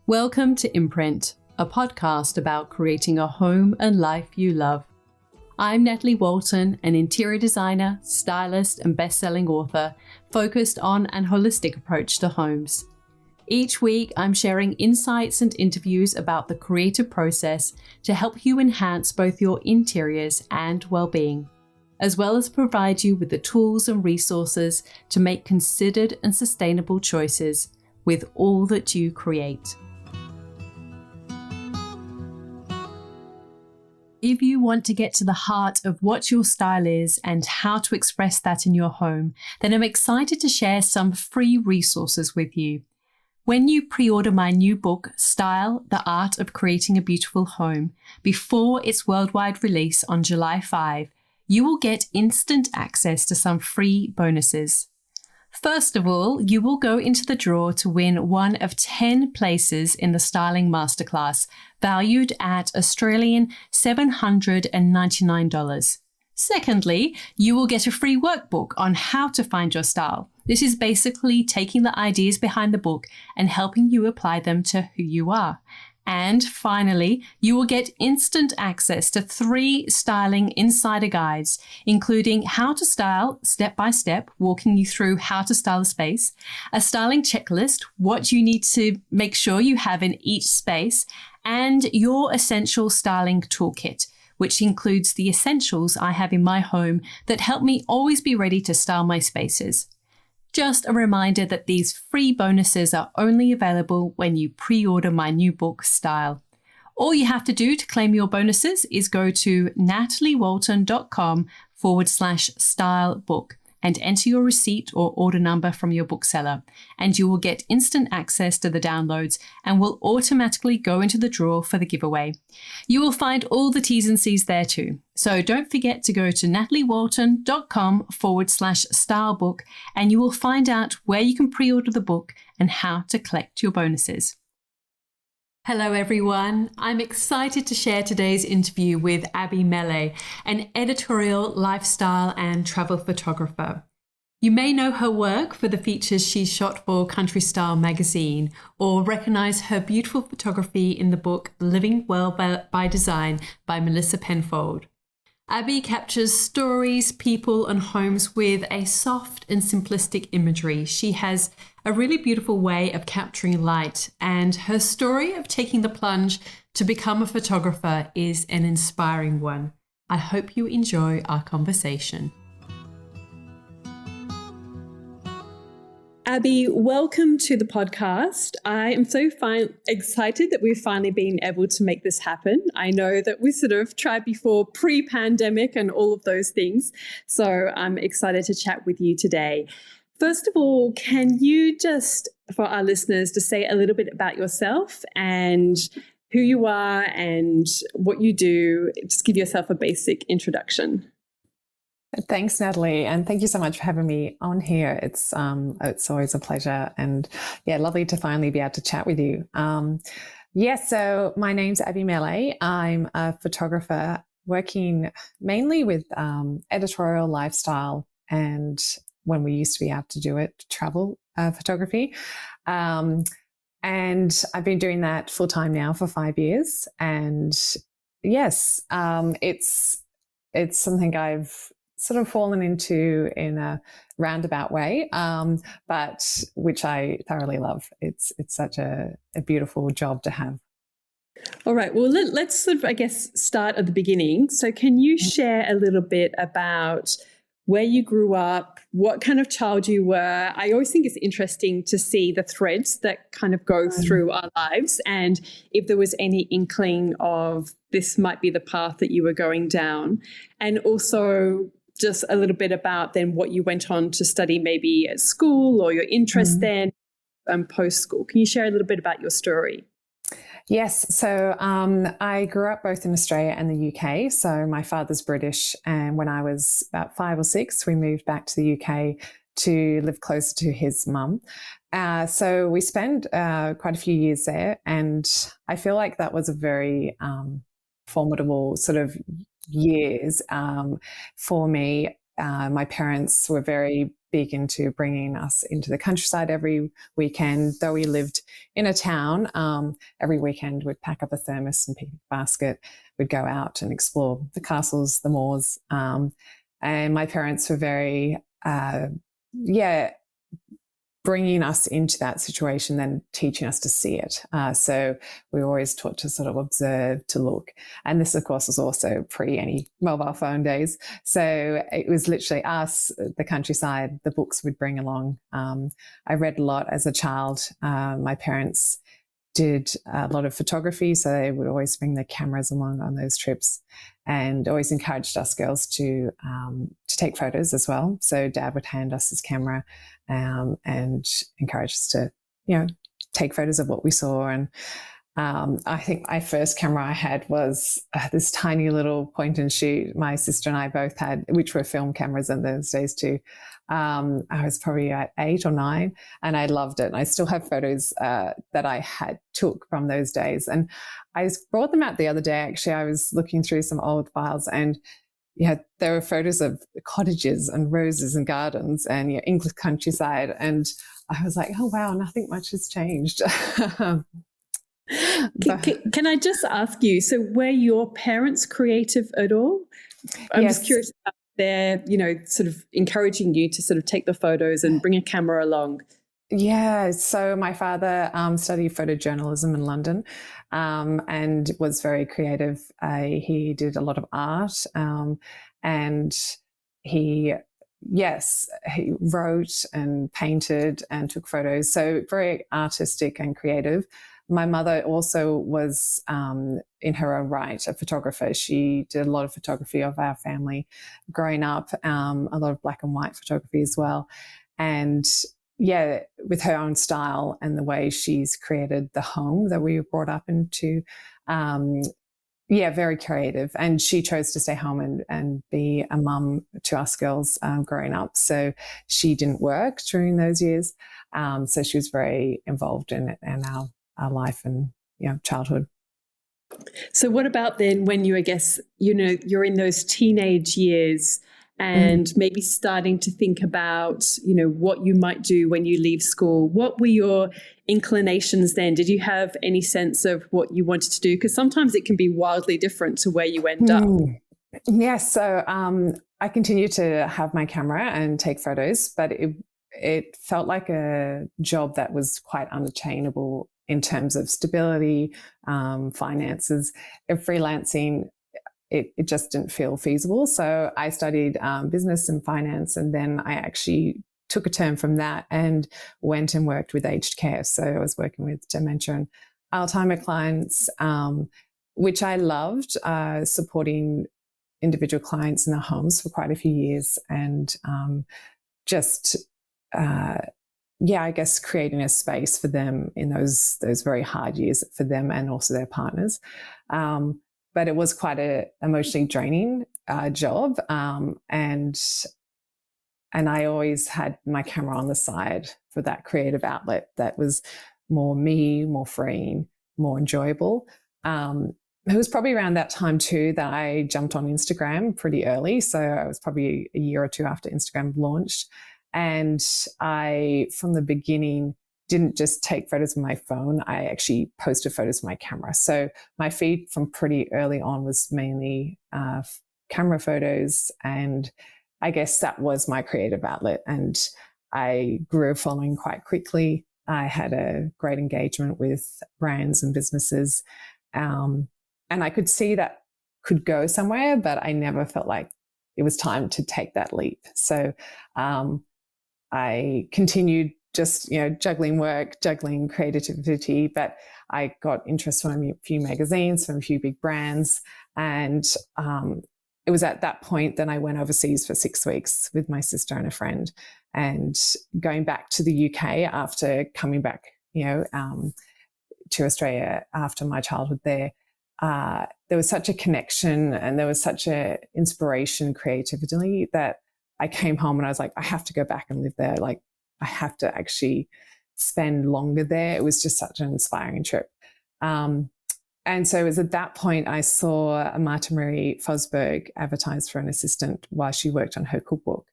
Welcome to Imprint, a podcast about creating a home and life you love. I'm Natalie Walton, an interior designer, stylist, and best-selling author focused on an holistic approach to homes. Each week, I'm sharing insights and interviews about the creative process to help you enhance both your interiors and well-being, as well as provide you with the tools and resources to make considered and sustainable choices with all that you create. If you want to get to the heart of what your style is and how to express that in your home, then I'm excited to share some free resources with you. When you pre-order my new book, Style: The Art of Creating a Beautiful Home, before its worldwide release on July 5, you will get instant access to some free bonuses. First of all, you will go into the draw to win one of 10 places in the Styling Masterclass, valued at Australian $799. Secondly, you will get a free workbook on how to find your style. This is basically taking the ideas behind the book and helping you apply them to who you are. And finally, you will get instant access to 3 styling insider guides, including how to style step by step, walking you through how to style a space, a styling checklist, what you need to make sure you have in each space, and your essential styling toolkit, which includes the essentials I have in my home that help me always be ready to style my spaces. Just a reminder that these free bonuses are only available when you pre-order my new book, Style. All you have to do to claim your bonuses is go to nataliewalton.com/stylebook and enter your receipt or order number from your bookseller, and you will get instant access to the downloads and will automatically go into the draw for the giveaway. You will find all the T's and C's there too. So don't forget to go to nataliewalton.com/stylebook and you will find out where you can pre-order the book and how to collect your bonuses. Hello everyone, I'm excited to share today's interview with Abbie Mellé, an editorial, lifestyle and travel photographer. You may know her work for the features she's shot for Country Style magazine, or recognize her beautiful photography in the book Living Well by Design by Melissa Penfold. Abbie captures stories, people and homes with a soft and simplistic imagery. She has a really beautiful way of capturing light, and her story of taking the plunge to become a photographer is an inspiring one. I hope you enjoy our conversation. Abbie, welcome to the podcast. I am so excited that we've finally been able to make this happen. I know that we sort of tried before pre-pandemic and all of those things, so I'm excited to chat with you today. First of all, can you just, for our listeners, to say a little bit about yourself and who you are and what you do? Just give yourself a basic introduction. Thanks, Natalie, and thank you so much for having me on here. It's always a pleasure, and lovely to finally be able to chat with you. So my name's Abbie Mellé. I'm a photographer working mainly with editorial, lifestyle, and when we used to be able to do it, travel photography. And I've been doing that full time now for 5 years. And yes, it's something I've sort of fallen into in a roundabout way, but which I thoroughly love. It's such a beautiful job to have. All right. Well, let's sort of, I guess, start at the beginning. So can you share a little bit about where you grew up, what kind of child you were? I always think it's interesting to see the threads that kind of go through our lives, and if there was any inkling of this might be the path that you were going down, and also just a little bit about then what you went on to study maybe at school or your interest then post-school. Can you share a little bit about your story? Yes. So I grew up both in Australia and the UK. So my father's British, and when I was about 5 or 6, we moved back to the UK to live closer to his mum. So we spent quite a few years there, and I feel like that was a very formidable sort of years for me. My parents were very big into bringing us into the countryside every weekend. Though we lived in a town, every weekend we'd pack up a thermos and picnic basket. We'd go out and explore the castles, the moors. And my parents were very, bringing us into that situation, then teaching us to see it. So we were always taught to sort of observe, to look. And this, of course, was also pre any mobile phone days. So it was literally us, the countryside, the books we'd bring along. I read a lot as a child. My parents did a lot of photography, so they would always bring their cameras along on those trips, and always encouraged us girls to take photos as well. So Dad would hand us his camera and encourage us to, take photos of what we saw. And I think my first camera I had was this tiny little point and shoot my sister and I both had, which were film cameras in those days too. I was probably at 8 or 9, and I loved it. And I still have photos that I took from those days. And I brought them out the other day. Actually, I was looking through some old files, and there were photos of cottages and roses and gardens and English countryside. And I was like, oh wow, nothing much has changed. Can I just ask you, so were your parents creative at all? I'm just curious about their, sort of encouraging you to sort of take the photos and bring a camera along. Yeah, so my father studied photojournalism in London and was very creative. He did a lot of art and he wrote and painted and took photos. So very artistic and creative. My mother also was, in her own right, a photographer. She did a lot of photography of our family growing up, a lot of black and white photography as well. And with her own style and the way she's created the home that we were brought up into, very creative. And she chose to stay home and be a mum to us girls growing up. So she didn't work during those years. So she was very involved in it and our life and childhood. So what about then when you, I guess, you're in those teenage years and maybe starting to think about, what you might do when you leave school? What were your inclinations then? Did you have any sense of what you wanted to do? Because sometimes it can be wildly different to where you end up. Yes. So I continued to have my camera and take photos, but it felt like a job that was quite unattainable in terms of stability, finances, and freelancing. It just didn't feel feasible. So I studied business and finance, and then I actually took a term from that and went and worked with aged care. So I was working with dementia and Alzheimer clients, which I loved, supporting individual clients in their homes for quite a few years, and I guess creating a space for them in those very hard years for them and also their partners. But it was quite a emotionally draining job, and I always had my camera on the side for that creative outlet that was more me, more freeing, more enjoyable. It was probably around that time too that I jumped on Instagram pretty early. So I was probably a year or two after Instagram launched. And I, from the beginning, didn't just take photos with my phone. I actually posted photos with my camera. So my feed from pretty early on was mainly camera photos. And I guess that was my creative outlet. And I grew a following quite quickly. I had a great engagement with brands and businesses. And I could see that could go somewhere, but I never felt like it was time to take that leap. So I continued just, juggling work, juggling creativity, but I got interest from a few magazines, from a few big brands. And it was at that point that I went overseas for 6 weeks with my sister and a friend, and going back to the UK after coming back, to Australia after my childhood there. There was such a connection and there was such a inspiration creatively that I came home and I was like, I have to go back and live there. Like, I have to actually spend longer there. It was just such an inspiring trip. And so it was at that point I saw Marta Marie Fosberg advertise for an assistant while she worked on her cookbook.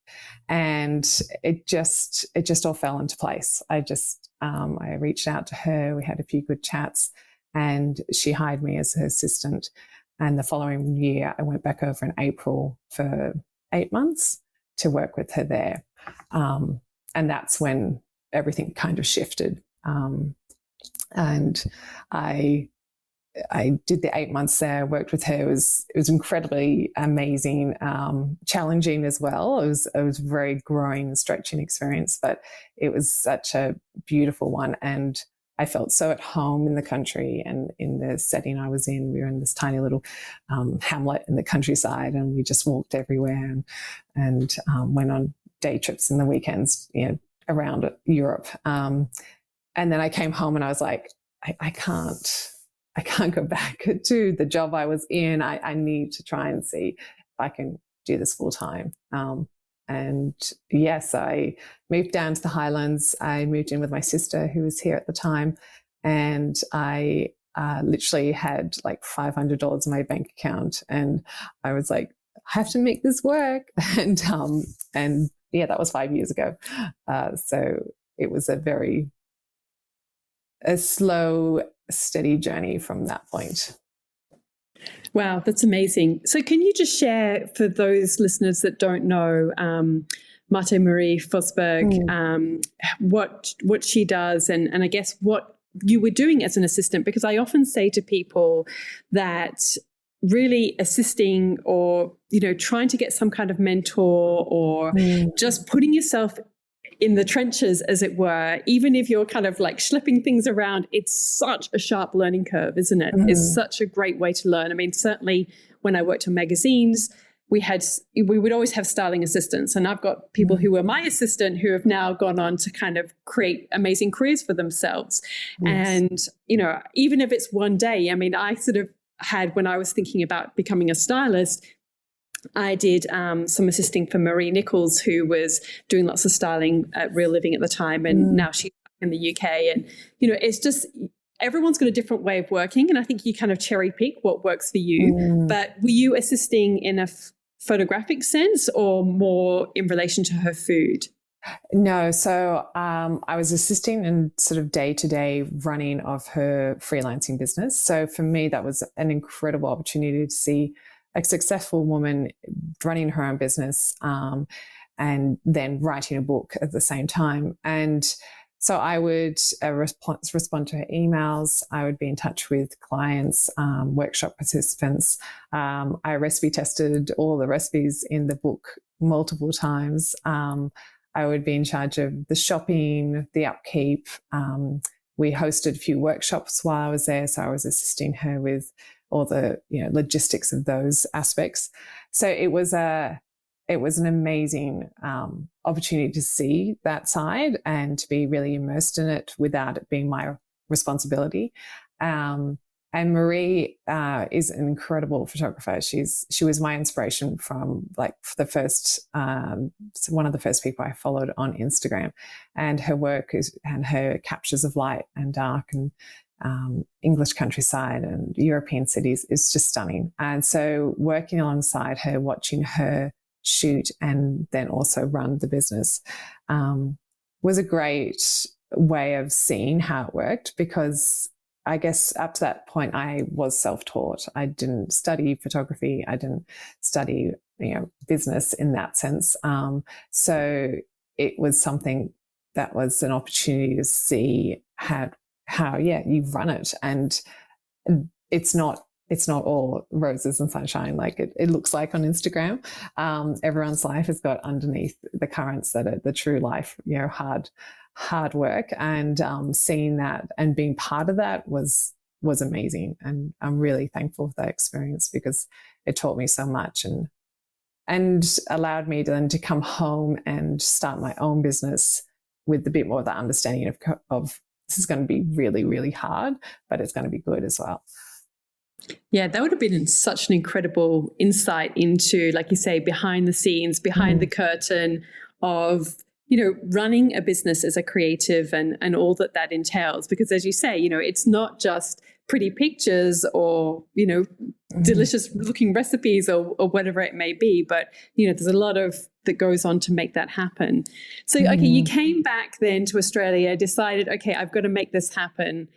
And it just all fell into place. I reached out to her, we had a few good chats, and she hired me as her assistant. And the following year, I went back over in April for 8 months to work with her there. And that's when everything kind of shifted. And I did the 8 months there, worked with her. It was incredibly amazing, challenging as well. It was a very growing and stretching experience, but it was such a beautiful one. And I felt so at home in the country and in the setting I was in. We were in this tiny little hamlet in the countryside, and we just walked everywhere and went on day trips in the weekends, around Europe. And then I came home and I was like, I can't go back to the job I was in. I need to try and see if I can do this full time. And yes, I moved down to the Highlands. I moved in with my sister, who was here at the time, and I literally had like $500 in my bank account, and I was like, I have to make this work. And yeah, that was 5 years ago. So it was a slow, steady journey from that point. Wow, that's amazing. So can you just share, for those listeners that don't know, Marta Marie Fosberg, what she does, and I guess what you were doing as an assistant? Because I often say to people that really assisting or, trying to get some kind of mentor or just putting yourself in the trenches, as it were, even if you're kind of like schlepping things around, it's such a sharp learning curve, isn't it? It's such a great way to learn. I mean, certainly when I worked on magazines, we would always have styling assistants, and I've got people who were my assistant who have now gone on to kind of create amazing careers for themselves. Yes. And, even if it's one day, I mean, I sort of had, when I was thinking about becoming a stylist, I did some assisting for Marie Nichols, who was doing lots of styling at Real Living at the time, and now she's in the UK. And, it's just, everyone's got a different way of working, and I think you kind of cherry pick what works for you. But were you assisting in a photographic sense or more in relation to her food? No, so I was assisting in sort of day-to-day running of her freelancing business. So for me, that was an incredible opportunity to see a successful woman running her own business and then writing a book at the same time. And so I would respond to her emails. I would be in touch with clients, workshop participants. I recipe tested all the recipes in the book multiple times. I would be in charge of the shopping, the upkeep. We hosted a few workshops while I was there, so I was assisting her with all the logistics of those aspects. So it was an amazing opportunity to see that side and to be really immersed in it without it being my responsibility. And Marie is an incredible photographer. She was my inspiration from like the first, one of the first people I followed on Instagram, and her work and her captures of light and dark and English countryside and European cities is just stunning. And so working alongside her, watching her shoot and then also run the business was a great way of seeing how it worked, because I guess up to that point I was self-taught. I didn't study photography. I didn't study business in that sense. So it was something that was an opportunity to see how you run it, and it's not all roses and sunshine like it looks like on Instagram. Everyone's life has got underneath the currents that are the true life, hard work, and seeing that and being part of that was amazing. And I'm really thankful for that experience, because it taught me so much and allowed me then to come home and start my own business with a bit more of that understanding of this is going to be really, really hard, but it's going to be good as well. Yeah, that would have been such an incredible insight into, like you say, behind the scenes, behind the curtain of, running a business as a creative and all that entails. Because as you say, it's not just pretty pictures or, delicious looking recipes or whatever it may be. But, there's a lot of that goes on to make that happen. So, okay, you came back then to Australia, decided, okay, I've got to make this happen.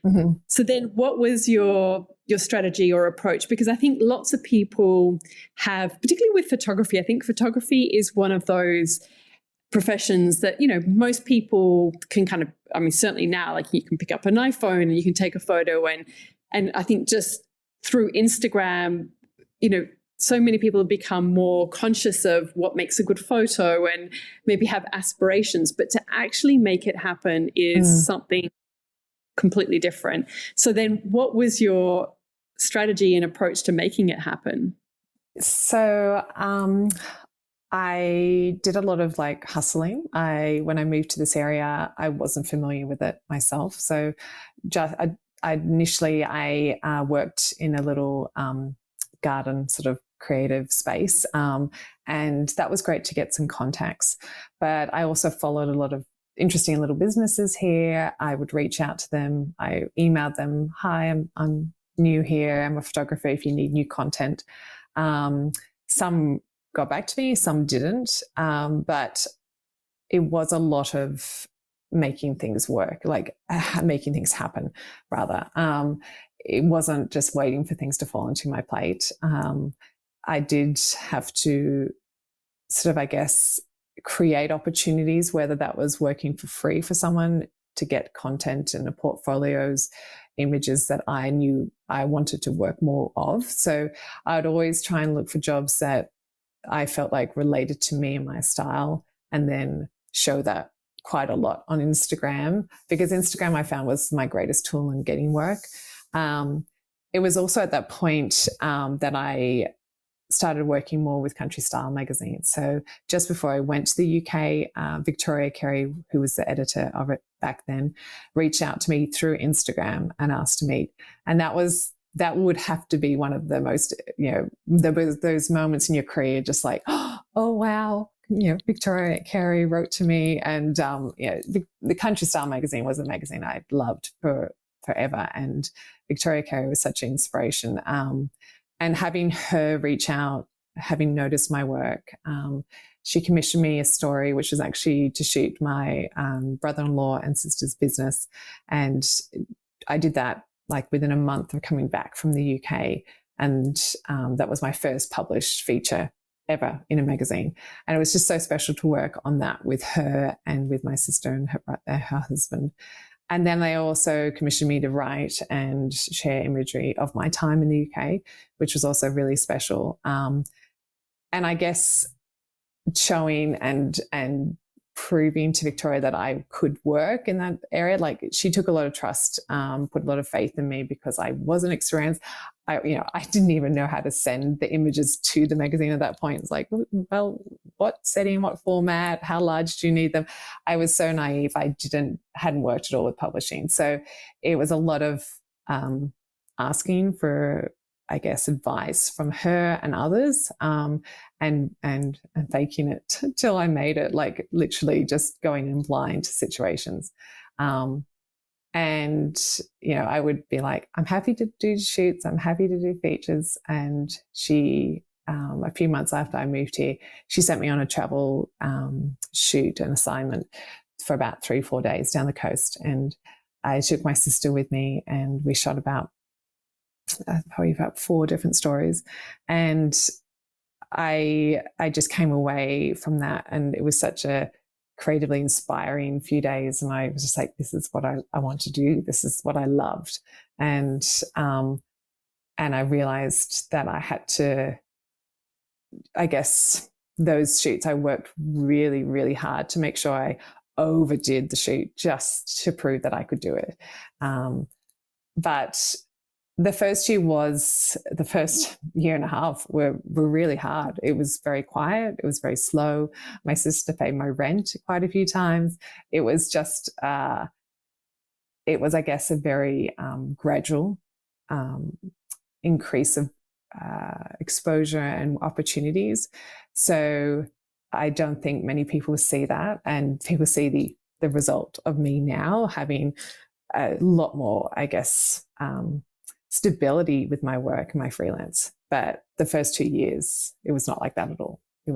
So then what was your strategy or approach? Because I think lots of people have, particularly with photography, I think photography is one of those professions that, most people can kind of, certainly now, like you can pick up an iPhone and you can take a photo and I think just through Instagram, so many people have become more conscious of what makes a good photo and maybe have aspirations, but to actually make it happen is something completely different. So then what was your strategy and approach to making it happen? So, I did a lot of like hustling. When I moved to this area, I wasn't familiar with it myself. So initially I worked in a little garden sort of creative space. And that was great to get some contacts. But I also followed a lot of interesting little businesses here. I would reach out to them. I emailed them, hi, I'm new here. I'm a photographer if you need new content. Some got back to me, some didn't. But it was a lot of making things work, like making things happen, rather. It wasn't just waiting for things to fall into my plate. I did have to sort of, I guess, create opportunities, whether that was working for free for someone to get content and a portfolios, images that I knew I wanted to work more of. So I'd always try and look for jobs that I felt like related to me and my style, and then show that quite a lot on Instagram, because Instagram I found was my greatest tool in getting work. It was also at that point that I started working more with Country Style magazine. So just before I went to the UK, Victoria Carey, who was the editor of it back then, reached out to me through Instagram and asked to meet. And that would have to be one of the most, those moments in your career, just like, oh, wow, Victoria Carey wrote to me. And, the Country Style magazine was a magazine I loved forever. And Victoria Carey was such an inspiration. And having her reach out, having noticed my work, she commissioned me a story, which was actually to shoot my brother-in-law and sister's business. And I did that like within a month of coming back from the UK. And that was my first published feature ever in a magazine. And it was just so special to work on that with her and with my sister and her husband. And then they also commissioned me to write and share imagery of my time in the UK, which was also really special. And I guess showing and proving to Victoria that I could work in that area. Like, she took a lot of trust, put a lot of faith in me, because I wasn't experienced. I didn't even know how to send the images to the magazine at that point. It's like, well, what setting, what format, how large do you need them? I was so naive. I hadn't worked at all with publishing. So it was a lot of asking for, I guess, advice from her and others, and faking it till I made it, like literally just going in blind to situations. And, I would be like, I'm happy to do shoots, I'm happy to do features. And she, a few months after I moved here, she sent me on a travel shoot, an assignment for about 3-4 days down the coast. And I took my sister with me, and we shot probably about 4 different stories. And I just came away from that, and it was such a creatively inspiring few days. And I was just like, this is what I want to do. This is what I loved. And I realized that I had to, I guess, those shoots, I worked really, really hard to make sure I overdid the shoot just to prove that I could do it. But the first year and a half were really hard. It was very quiet. It was very slow. My sister paid my rent quite a few times. It was just, I guess, a very gradual increase of exposure and opportunities. So I don't think many people see that, and people see the result of me now having a lot more, I guess, stability with my work and my freelance. But the first 2 years, it was not like that at all. It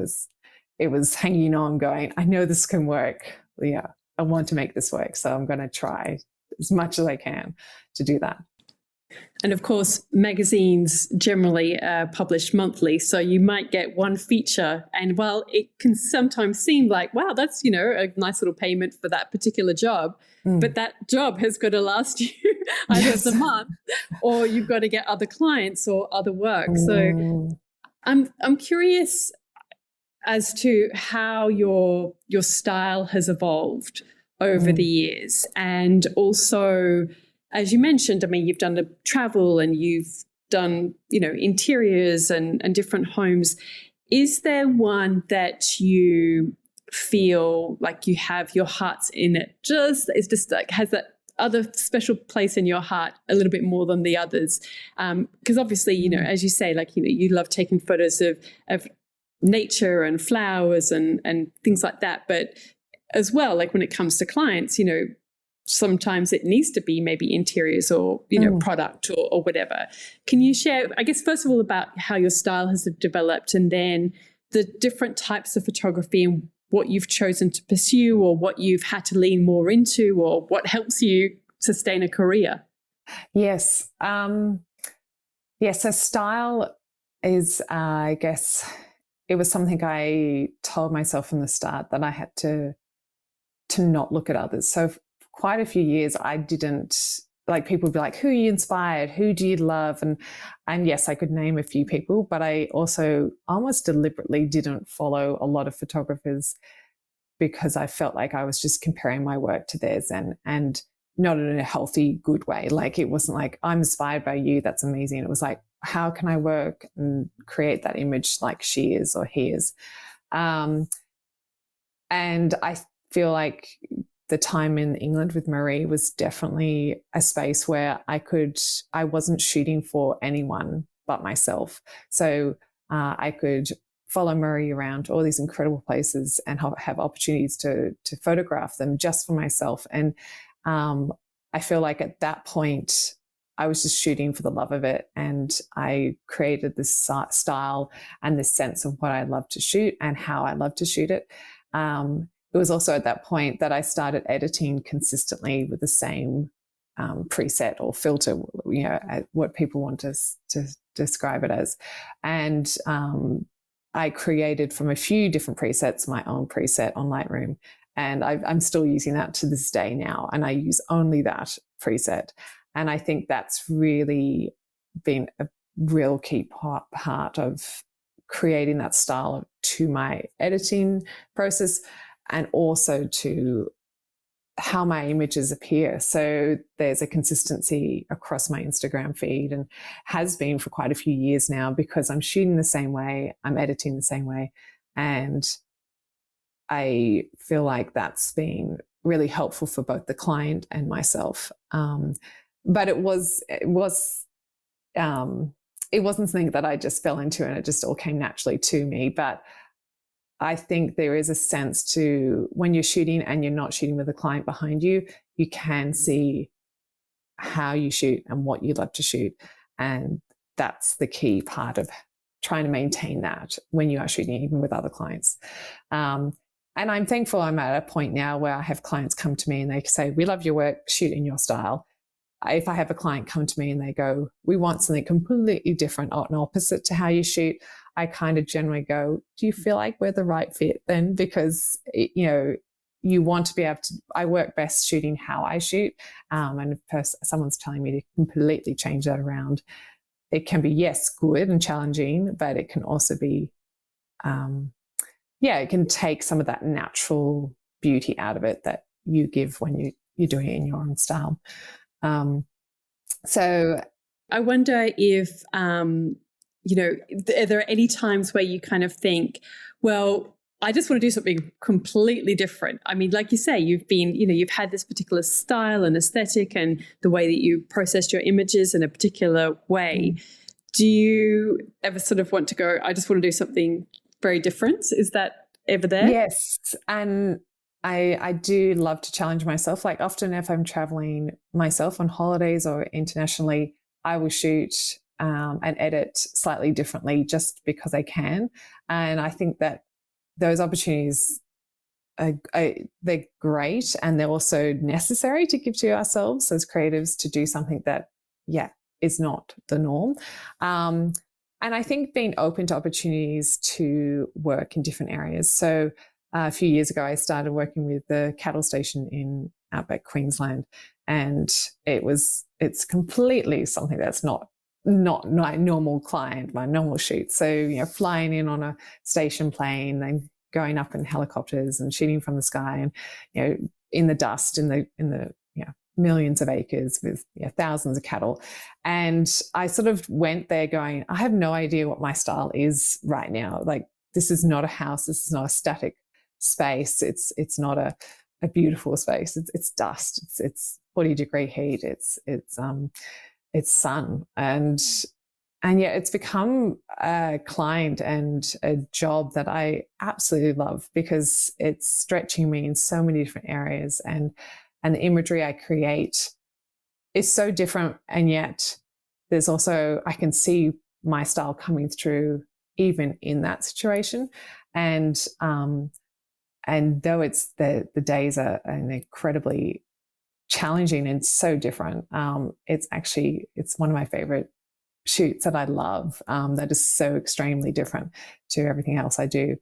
was hanging on, going, I know this can work. Yeah, I want to make this work. So I'm going to try as much as I can to do that. And of course, magazines generally are published monthly. So you might get one feature. And while it can sometimes seem like, wow, that's, a nice little payment for that particular job. But that job has got to last you either the month, or you've got to get other clients or other work. So I'm curious as to how your style has evolved over the years. And also, as you mentioned, I mean, you've done the travel and you've done, interiors and different homes. Is there one that you feel like you have your heart's in it? It's just like, has that other special place in your heart a little bit more than the others? Because obviously, as you say, like, you love taking photos of nature and flowers and things like that. But as well, like when it comes to clients, sometimes it needs to be maybe interiors or, product or whatever. Can you share, I guess, first of all, about how your style has developed, and then the different types of photography and what you've chosen to pursue, or what you've had to lean more into, or what helps you sustain a career? Yes. So style is, I guess, it was something I told myself from the start that I had to not look at others. So quite a few years, I didn't, like, people would be like, who are you inspired? Who do you love? And yes, I could name a few people, but I also almost deliberately didn't follow a lot of photographers because I felt like I was just comparing my work to theirs, and not in a healthy, good way. Like, it wasn't like, I'm inspired by you, that's amazing. It was like, how can I work and create that image like she is or he is? And I feel like the time in England with Marie was definitely a space where I wasn't shooting for anyone but myself. So I could follow Marie around all these incredible places and have opportunities to photograph them just for myself. And I feel like at that point, I was just shooting for the love of it. And I created this style and this sense of what I love to shoot and how I love to shoot it. It was also at that point that I started editing consistently with the same preset or filter, what people want to describe it as. And I created from a few different presets my own preset on Lightroom. And I'm still using that to this day now. And I use only that preset. And I think that's really been a real key part of creating that style to my editing process, and also to how my images appear. So there's a consistency across my Instagram feed, and has been for quite a few years now, because I'm shooting the same way, I'm editing the same way. And I feel like that's been really helpful for both the client and myself. But it wasn't something that I just fell into and it just all came naturally to me. But I think there is a sense to, when you're shooting and you're not shooting with a client behind you, you can see how you shoot and what you love to shoot. And that's the key part of trying to maintain that when you are shooting, even with other clients. And I'm thankful I'm at a point now where I have clients come to me and they say, we love your work, shoot in your style. If I have a client come to me and they go, we want something completely different and opposite to how you shoot, I kind of generally go, do you feel like we're the right fit then? Because, you want to be able to, I work best shooting how I shoot. And if someone's telling me to completely change that around, it can be, yes, good and challenging, but it can also be, it can take some of that natural beauty out of it that you give when you're doing it in your own style. So I wonder if, are there any times where you kind of think, well, I just want to do something completely different? I mean, like you say, you've had this particular style and aesthetic and the way that you processed your images in a particular way. Do you ever sort of want to go, I just want to do something very different? Is that ever there? Yes. And I do love to challenge myself. Like, often if I'm traveling myself on holidays or internationally, I will shoot and edit slightly differently just because I can. And I think that those opportunities they're great, and they're also necessary to give to ourselves as creatives to do something that, is not the norm. And I think being open to opportunities to work in different areas. So a few years ago, I started working with the cattle station in outback Queensland, and it's completely something that's not my normal client, my normal shoot. So, flying in on a station plane and going up in helicopters and shooting from the sky, and in the dust, in the millions of acres with thousands of cattle. And I sort of went there going, I have no idea what my style is right now. Like, this is not a house. This is not a static space. It's not a beautiful space. It's dust. It's 40-degree heat. It's sun. And it's become a client and a job that I absolutely love, because it's stretching me in so many different areas, and the imagery I create is so different. And yet there's also, I can see my style coming through even in that situation. And though it's the days are incredibly challenging and so different, it's one of my favorite shoots that I love, that is so extremely different to everything else I do.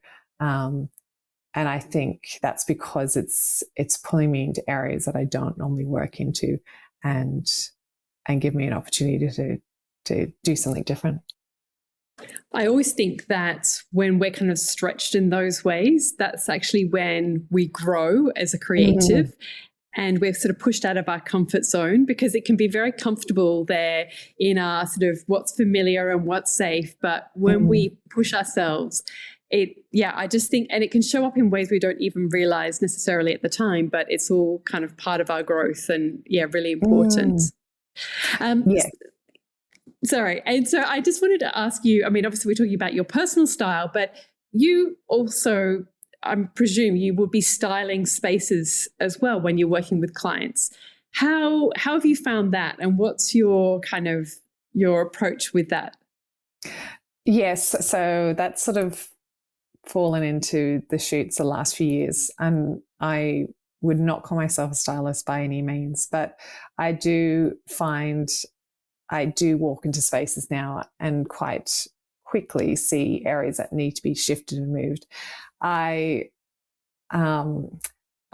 And I think that's because it's pulling me into areas that I don't normally work into, and give me an opportunity to do something different. I always think that when we're kind of stretched in those ways, that's actually when we grow as a creative. And we're sort of pushed out of our comfort zone, because it can be very comfortable there in our sort of what's familiar and what's safe. But when we push ourselves, I just think, and it can show up in ways we don't even realize necessarily at the time, but it's all kind of part of our growth, and really important. Sorry. And so I just wanted to ask you, I mean, obviously we're talking about your personal style, but you also, I presume you will be styling spaces as well when you're working with clients. How have you found that, and what's your approach with that? Yes, so that's sort of fallen into the shoots the last few years, and I would not call myself a stylist by any means, but I do walk into spaces now and quite quickly see areas that need to be shifted and moved. I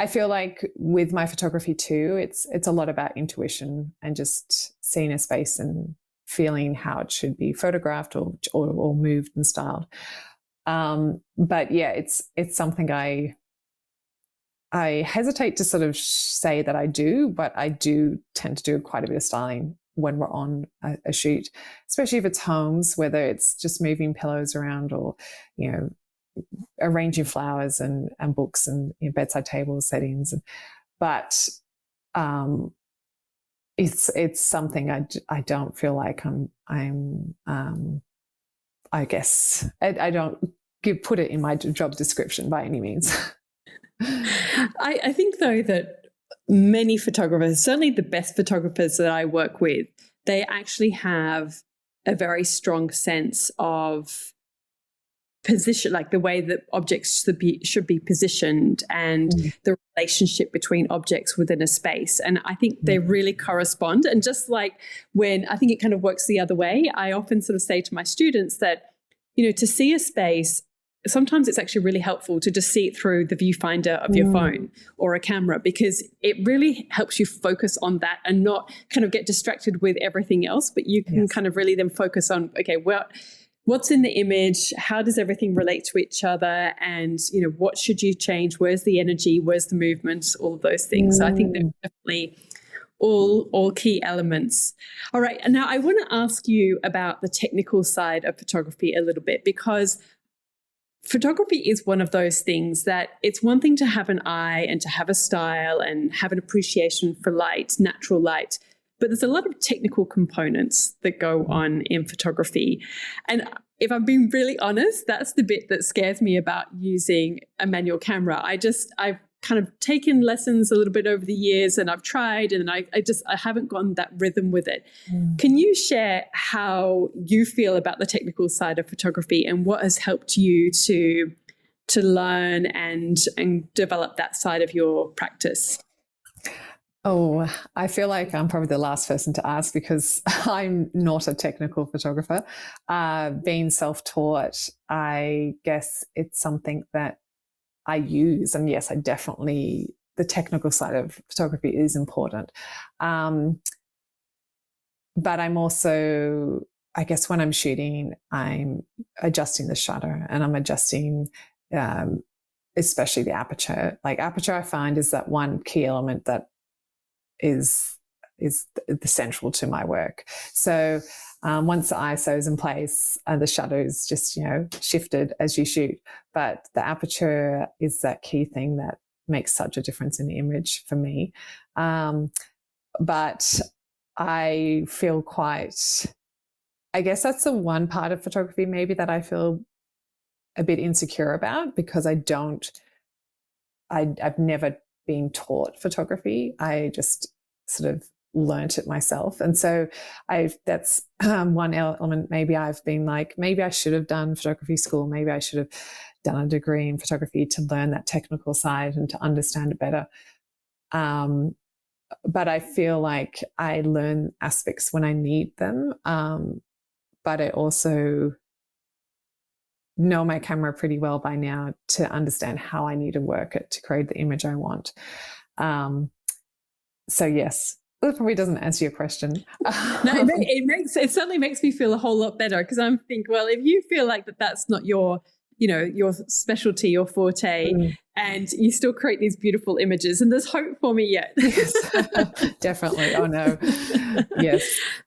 feel like with my photography too, it's a lot about intuition and just seeing a space and feeling how it should be photographed or moved and styled. But it's something I hesitate to sort of say that I do, but I do tend to do quite a bit of styling when we're on a shoot, especially if it's homes, whether it's just moving pillows around or, arranging flowers and books and bedside table settings. But it's something I don't feel like I guess I don't put it in my job description by any means. I think though that many photographers, certainly the best photographers that I work with, they actually have a very strong sense of position, like the way that objects should be positioned, and the relationship between objects within a space. And I think they really correspond. And just like when I think it kind of works the other way, I often sort of say to my students that, to see a space, sometimes it's actually really helpful to just see it through the viewfinder of your phone or a camera, because it really helps you focus on that and not kind of get distracted with everything else, but you can kind of really then focus on, okay, well, what's in the image? How does everything relate to each other? And, what should you change? Where's the energy? Where's the movement? All of those things. So I think they're definitely all key elements. All right. And now I want to ask you about the technical side of photography a little bit, because photography is one of those things that it's one thing to have an eye and to have a style and have an appreciation for light, natural light, but there's a lot of technical components that go on in photography. And if I'm being really honest, that's the bit that scares me about using a manual camera. I've kind of taken lessons a little bit over the years, and I've tried, and I haven't gotten that rhythm with it. Can you share how you feel about the technical side of photography and what has helped you to learn and develop that side of your practice? Oh, I feel like I'm probably the last person to ask because I'm not a technical photographer. Being self-taught, I guess it's something that I use. And yes, the technical side of photography is important. But I'm also, I guess when I'm shooting, I'm adjusting the shutter and I'm adjusting especially the aperture. Like aperture, I find is that one key element that is the central to my work. So once the ISO is in place, the shutter is just, shifted as you shoot. But the aperture is that key thing that makes such a difference in the image for me. But I feel I guess that's the one part of photography maybe that I feel a bit insecure about because I've never been taught photography. I just sort of learnt it myself. And so that's one element. Maybe I've been like, maybe I should have done photography school. Maybe I should have done a degree in photography to learn that technical side and to understand it better. But I feel like I learn aspects when I need them. But I also know my camera pretty well by now to understand how I need to work it to create the image I want. So yes, that probably doesn't answer your question. No, it certainly makes me feel a whole lot better because I'm thinking, well, if you feel like that's not your specialty, your forte, and you still create these beautiful images, and there's hope for me yet. Yes, definitely. Oh no, yes.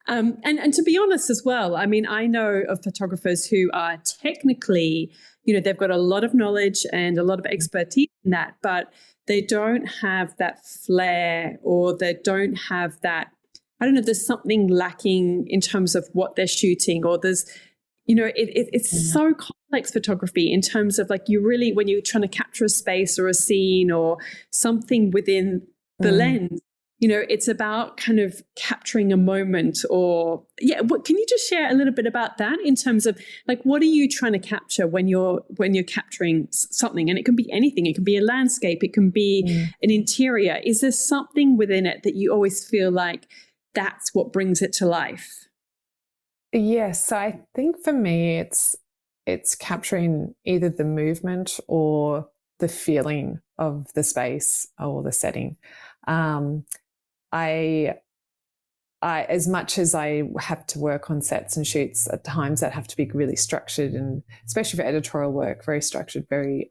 And to be honest as well, I mean, I know of photographers who are technically, they've got a lot of knowledge and a lot of expertise in that, but they don't have that flair, or they don't have that, I don't know, there's something lacking in terms of what they're shooting, or there's, it's so complex photography in terms of like when you're trying to capture a space or a scene or something within the lens, it's about kind of capturing a moment can you just share a little bit about that in terms of like, what are you trying to capture when you're capturing something? And it can be anything. It can be a landscape. It can be an interior. Is there something within it that you always feel like that's what brings it to life? Yes. So I think for me, it's capturing either the movement or the feeling of the space or the setting. I as much as I have to work on sets and shoots at times that have to be really structured, and especially for editorial work, very structured, very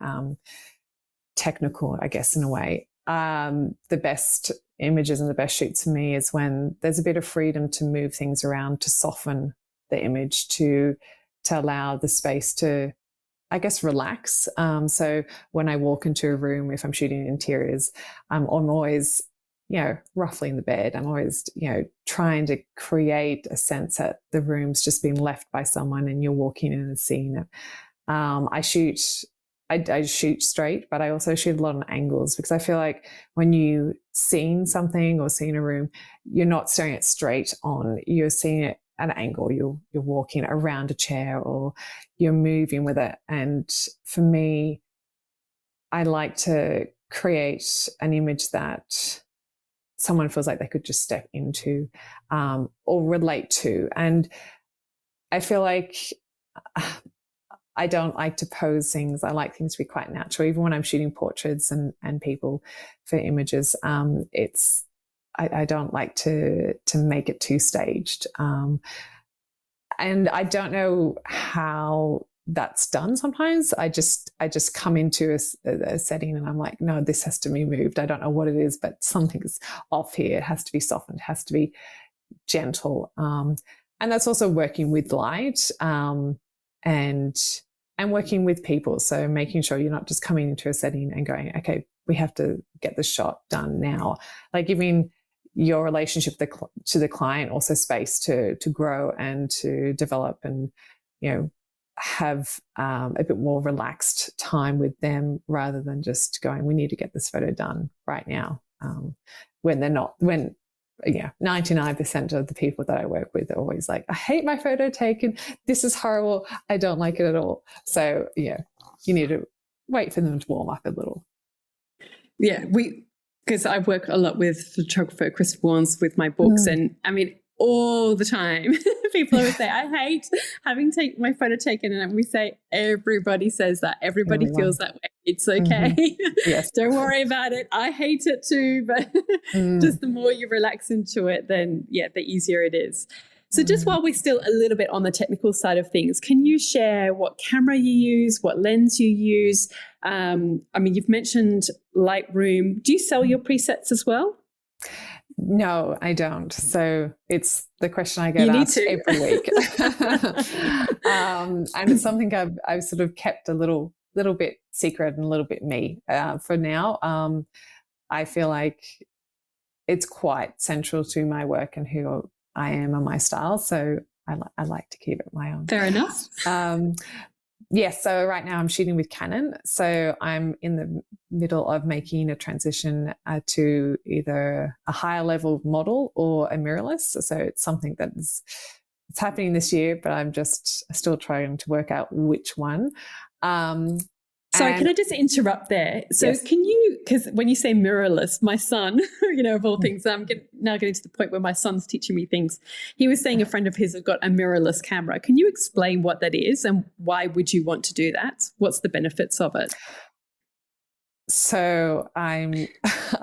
technical, I guess, in a way. The best images and the best shoots for me is when there's a bit of freedom to move things around, to soften the image, to allow the space to, I guess, relax. So when I walk into a room, if I'm shooting interiors, I'm always, roughly in the bed. I'm always, trying to create a sense that the room's just been left by someone and you're walking in and seeing it. I shoot straight, but I also shoot a lot on angles because I feel like when you seeing something or seeing a room, you're not staring it straight on. You're seeing it at an angle. You're walking around a chair or you're moving with it. And for me, I like to create an image that someone feels like they could just step into or relate to. And I feel like I don't like to pose things. I like things to be quite natural. Even when I'm shooting portraits and people for images, I don't like to make it too staged. And I don't know how that's done sometimes. I just come into a setting and I'm like, no, this has to be moved. I don't know what it is, but something's off here. It has to be softened. It has to be gentle. And that's also working with light and working with people. So making sure you're not just coming into a setting and going, okay, we have to get the shot done now. Like giving your relationship to the client also space to grow and to develop and, have a bit more relaxed time with them rather than just going, we need to get this photo done right now. When 99% of the people that I work with are always like, I hate my photo taken. This is horrible. I don't like it at all. So, yeah, you need to wait for them to warm up a little. Yeah, because I work a lot with photographer Chris Warnes with my books. And I mean, all the time, people always say, I hate having my photo taken. And we say, everybody says that. Everybody feels that way. It's okay. Yes. Don't worry about it. I hate it too. But just the more you relax into it, then, the easier it is. So just while we're still a little bit on the technical side of things, can you share what camera you use, what lens you use? I mean, you've mentioned Lightroom. Do you sell your presets as well? No, I don't. So it's the question I get asked every week. And it's something I've sort of kept a little bit secret and a little bit me for now. I feel like it's quite central to my work and who I am and my style. So I like to keep it my own. Fair enough. Yes, so right now I'm shooting with Canon. So I'm in the middle of making a transition to either a higher level model or a mirrorless. So it's something it's happening this year, but I'm just still trying to work out which one. Sorry, can I just interrupt there? So yes. Can you, because when you say mirrorless, my son, of all things, I'm now getting to the point where my son's teaching me things. He was saying a friend of his had got a mirrorless camera. Can you explain what that is and why would you want to do that? What's the benefits of it? So I'm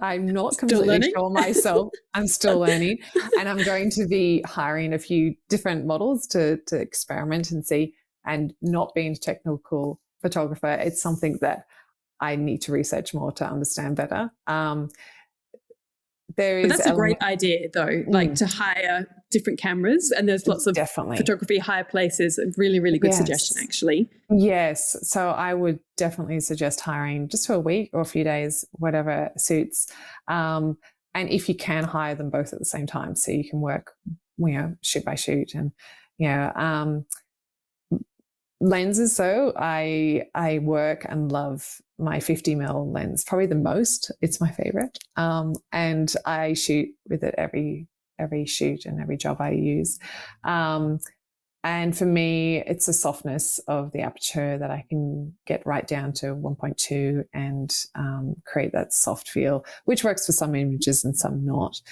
not completely sure myself. I'm still learning, and I'm going to be hiring a few different models to experiment and see. And not being a technical photographer, it's something that I need to research more to understand better. But that's a great idea, though, like to hire different cameras, and there's lots of photography hire places. A really, really good suggestion, actually. Yes, so I would definitely suggest hiring just for a week or a few days, whatever suits. And if you can, hire them both at the same time, so you can work, shoot by shoot, and lenses. So I work and love my 50mm lens, probably the most. It's my favorite. And I shoot with it every shoot and every job I use. And for me, it's the softness of the aperture that I can get right down to 1.2 and create that soft feel, which works for some images and some not.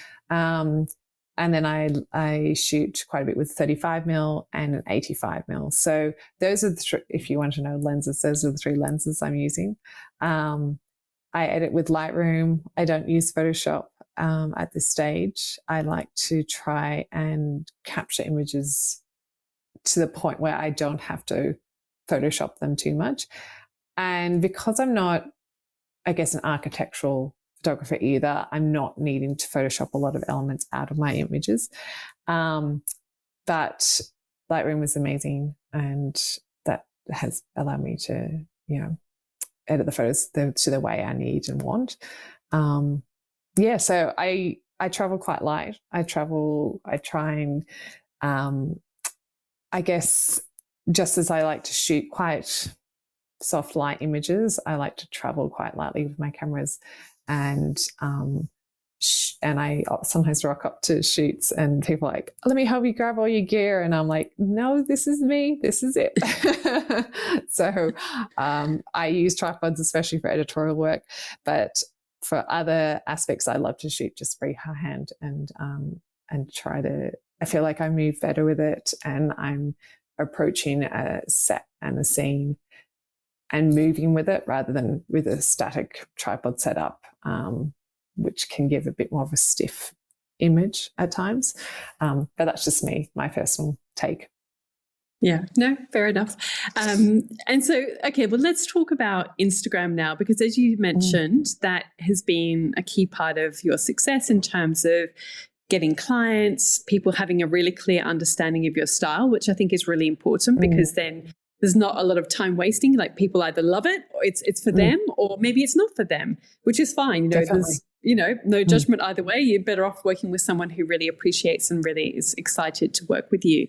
And then I shoot quite a bit with 35mm and an 85mm. So those are if you want to know lenses, those are the three lenses I'm using. I edit with Lightroom. I don't use Photoshop at this stage. I like to try and capture images to the point where I don't have to Photoshop them too much. And because I'm not, I guess, an architectural photographer either, I'm not needing to Photoshop a lot of elements out of my images. But Lightroom was amazing, and that has allowed me to, edit the photos to the way I need and want. So I travel quite light. I try and, I guess, just as I like to shoot quite soft light images, I like to travel quite lightly with my cameras. And I sometimes rock up to shoots and people are like, let me help you grab all your gear. And I'm like, no, this is me. This is it. So I use tripods, especially for editorial work. But for other aspects, I love to shoot just freehand and try to, I feel like I move better with it, and I'm approaching a set and a scene and moving with it rather than with a static tripod setup, which can give a bit more of a stiff image at times. But that's just me, my personal take. Yeah, no, fair enough. And so, okay, well, let's talk about Instagram now, because as you mentioned, that has been a key part of your success in terms of getting clients, people having a really clear understanding of your style, which I think is really important, because then there's not a lot of time wasting. Like, people either love it, or it's for them, or maybe it's not for them, which is fine. There's no judgment either way. You're better off working with someone who really appreciates and really is excited to work with you.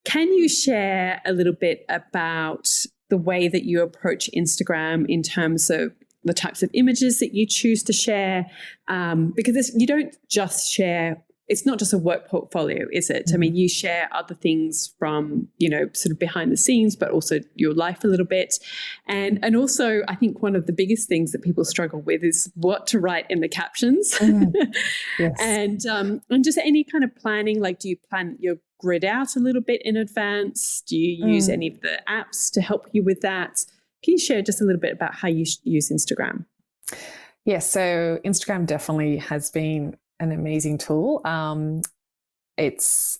Can you share a little bit about the way that you approach Instagram in terms of the types of images that you choose to share? Because you don't just share, it's not just a work portfolio, is it? I mean, you share other things from, sort of behind the scenes, but also your life a little bit. And also, I think one of the biggest things that people struggle with is what to write in the captions. Yes. And just any kind of planning, like do you plan your grid out a little bit in advance? Do you use any of the apps to help you with that? Can you share just a little bit about how you use Instagram? Yes, so Instagram definitely has been an amazing tool. It's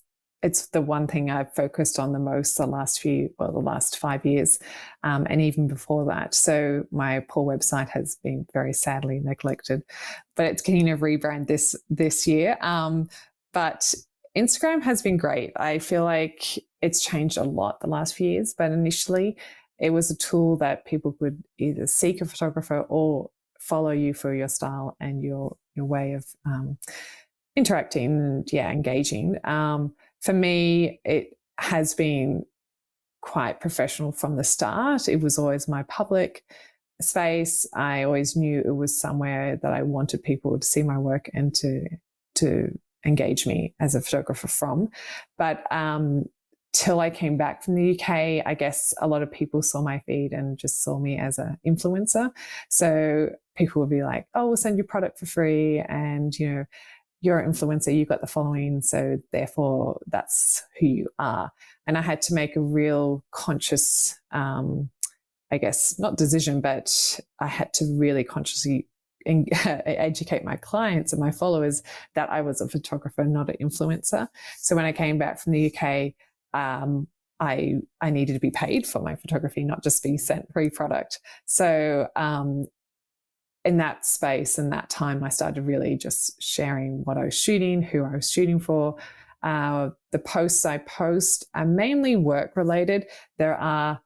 the one thing I've focused on the most the last 5 years, and even before that. So my poor website has been very sadly neglected, but it's getting a rebrand this year. But Instagram has been great. I feel like it's changed a lot the last few years, but initially it was a tool that people could either seek a photographer or follow you for your style and your way of interacting and engaging. For me, it has been quite professional from the start. It was always my public space. I always knew it was somewhere that I wanted people to see my work and to engage me as a photographer from. But till I came back from the UK, I guess a lot of people saw my feed and just saw me as an influencer. So people would be like, oh, we'll send you product for free, and you're an influencer, you've got the following, so therefore that's who you are. And I had to make a real conscious, I guess, not decision, but I had to really consciously educate my clients and my followers that I was a photographer, not an influencer. So when I came back from the UK, I needed to be paid for my photography, not just be sent free product. So in that space and that time, I started really just sharing what I was shooting, who I was shooting for. The posts I post are mainly work related. There are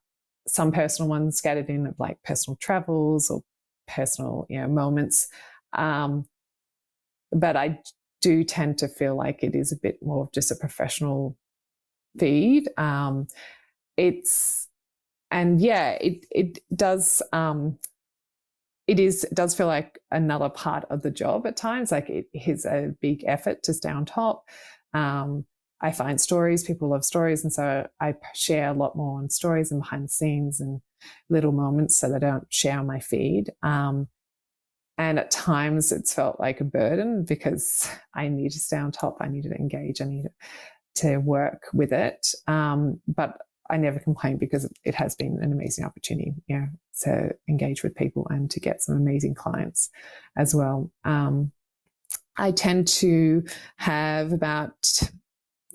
some personal ones scattered in of like personal travels or personal moments. But I do tend to feel like it is a bit more of just a professional feed. It does it does feel like another part of the job at times. Like it is a big effort to stay on top. I find stories, people love stories, and so I share a lot more on stories and behind the scenes and little moments so they don't share on my feed. And at times it's felt like a burden because I need to stay on top, I need to engage, I need to work with it. But I never complain because it has been an amazing opportunity, to engage with people and to get some amazing clients as well. I tend to have about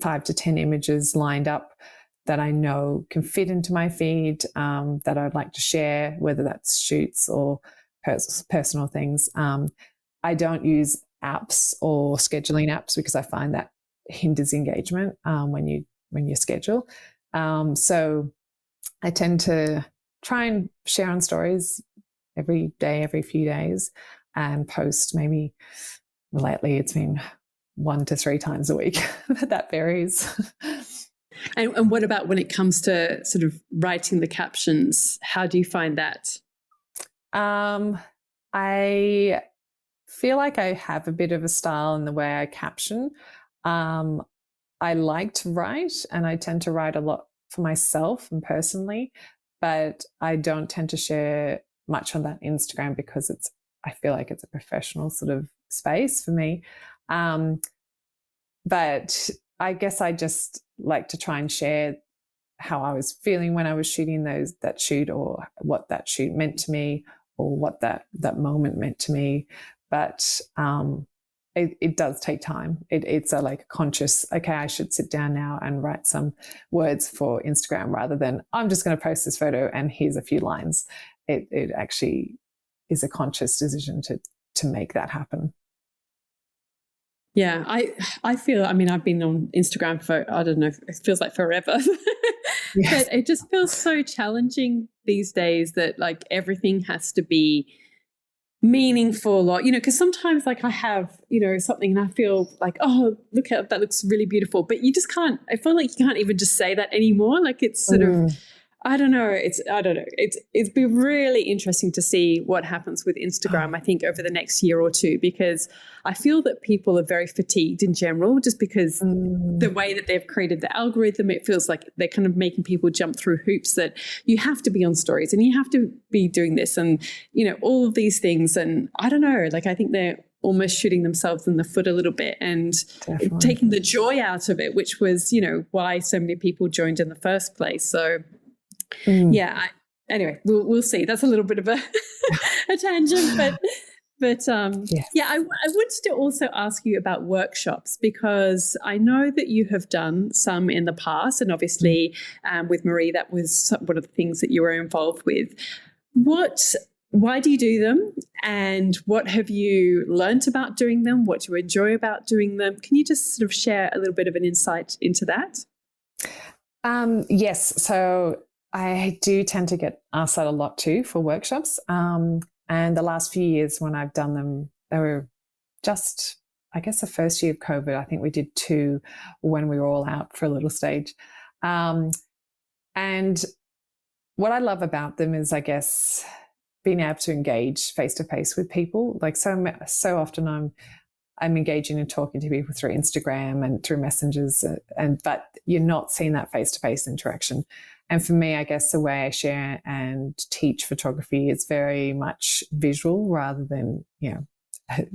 5 to 10 images lined up that I know can fit into my feed, that I'd like to share, whether that's shoots or personal things. I don't use apps or scheduling apps because I find that hinders engagement when you schedule. So I tend to try and share on stories every day, every few days, and post maybe lately it's been 1 to 3 times a week, but that varies. And what about when it comes to sort of writing the captions? How do you find that? I feel like I have a bit of a style in the way I caption. I like to write, and I tend to write a lot for myself and personally, but I don't tend to share much on that Instagram because I feel like it's a professional sort of space for me. But I guess I just like to try and share how I was feeling when I was shooting that shoot, or what that shoot meant to me, or what that moment meant to me. But it does take time. It's a conscious, okay, I should sit down now and write some words for Instagram rather than I'm just going to post this photo and here's a few lines. It actually is a conscious decision to make that happen. Yeah, I feel, I mean, I've been on Instagram for, I don't know, it feels like forever. Yes. But it just feels so challenging these days that like everything has to be meaningful, or, because sometimes like I have, something and I feel like, oh, look at that, looks really beautiful. But you just can't, I feel like you can't even just say that anymore. Like it's sort of, I don't know. It's been really interesting to see what happens with Instagram, I think, over the next year or two, because I feel that people are very fatigued in general, just because the way that they've created the algorithm, it feels like they're kind of making people jump through hoops that you have to be on stories and you have to be doing this and, all of these things. And I don't know, like I think they're almost shooting themselves in the foot a little bit and taking the joy out of it, which was, why so many people joined in the first place. So anyway, we'll see. That's a little bit of a tangent, but yes. I wanted to also ask you about workshops, because I know that you have done some in the past, and obviously with Marie, that was one of the things that you were involved with. Why do you do them, and what have you learnt about doing them? What do you enjoy about doing them? Can you just sort of share a little bit of an insight into that? Yes. So I do tend to get asked that a lot too for workshops. And the last few years when I've done them, they were just, I guess, the first year of COVID. I think we did 2 when we were all out for a little stage. And what I love about them is, I guess, being able to engage face to face with people. Like so often I'm engaging and talking to people through Instagram and through messengers, but you're not seeing that face to face interaction. And for me, I guess the way I share and teach photography is very much visual rather than,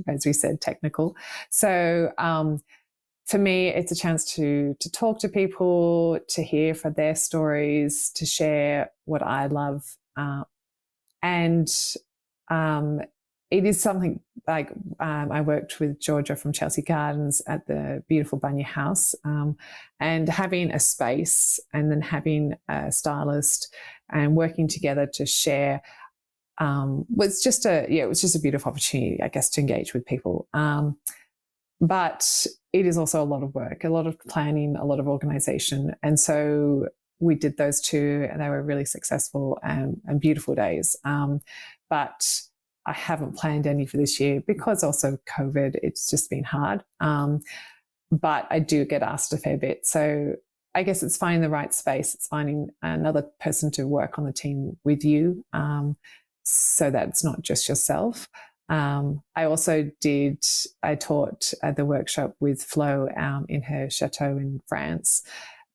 as we said, technical. So for me, it's a chance to talk to people, to hear from their stories, to share what I love. And it is something like I worked with Georgia from Chelsea Gardens at the beautiful Bunya House, and having a space and then having a stylist and working together to share was just a beautiful opportunity, I guess, to engage with people. But it is also a lot of work, a lot of planning, a lot of organisation, and so we did those 2, and they were really successful and beautiful days. But I haven't planned any for this year because also COVID, it's just been hard. But I do get asked a fair bit. So I guess it's finding the right space. It's finding another person to work on the team with you, so that it's not just yourself. I taught at the workshop with Flo in her chateau in France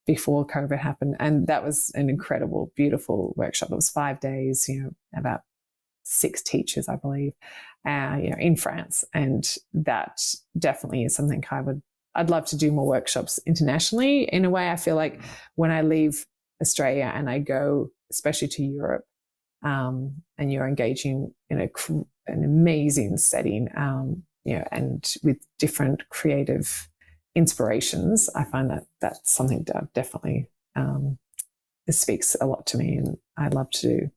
before COVID happened. And that was an incredible, beautiful workshop. It was 5 days, about 6 teachers, I believe, in France. And that definitely is something I'd love to do more workshops internationally. In a way, I feel like when I leave Australia and I go, especially to Europe, and you're engaging in an amazing setting, and with different creative inspirations, I find that that's something that definitely it speaks a lot to me, and I love to do.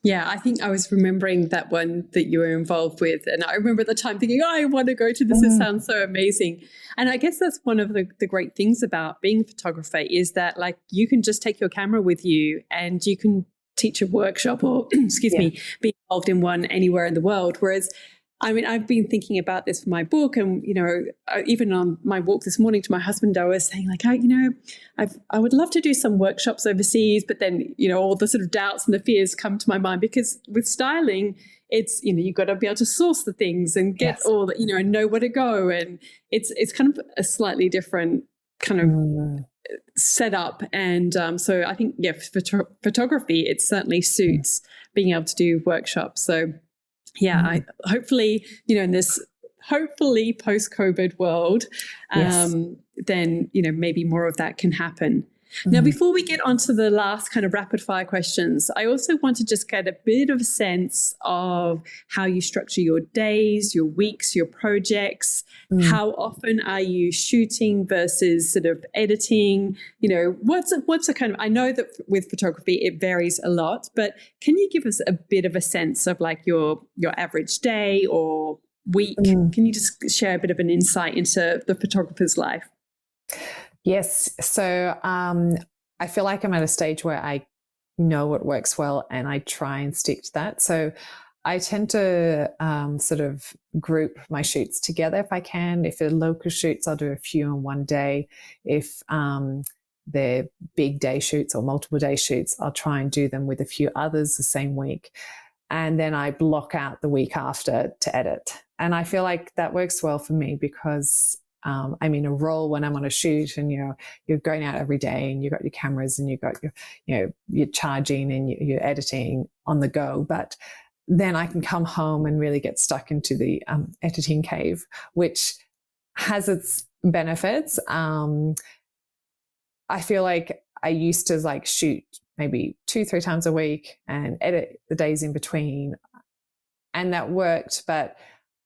Yeah, I think I was remembering that one that you were involved with. And I remember at the time thinking, I want to go to this. It sounds so amazing. And I guess that's one of the great things about being a photographer, is that like you can just take your camera with you and you can teach a workshop or, be involved in one anywhere in the world. Whereas, I mean, I've been thinking about this for my book, and, even on my walk this morning to my husband, I was saying like, I would love to do some workshops overseas, but then, all the sort of doubts and the fears come to my mind, because with styling, it's, you've got to be able to source the things and get all that, and know where to go. And it's kind of a slightly different kind of setup. And so I think, for photography, it certainly suits being able to do workshops. So I hopefully, in this hopefully post-COVID world, then, maybe more of that can happen. Now, before we get on to the last kind of rapid fire questions, I also want to just get a bit of a sense of how you structure your days, your weeks, your projects. How often are you shooting versus sort of editing? What's a kind of, I know that with photography, it varies a lot, but can you give us a bit of a sense of like your average day or week? Can you just share a bit of an insight into the photographer's life? Yes. So I feel like I'm at a stage where I know what works well and I try and stick to that. So I tend to sort of group my shoots together if I can. If they're local shoots, I'll do a few in one day. If they're big day shoots or multiple day shoots, I'll try and do them with a few others the same week. And then I block out the week after to edit. And I feel like that works well for me because I'm in a role when I'm on a shoot and you're going out every day and you've got your cameras and you've got you're charging and you're editing on the go. But then I can come home and really get stuck into the editing cave, which has its benefits. I feel like I used to like shoot maybe 2-3 times a week and edit the days in between. And that worked, but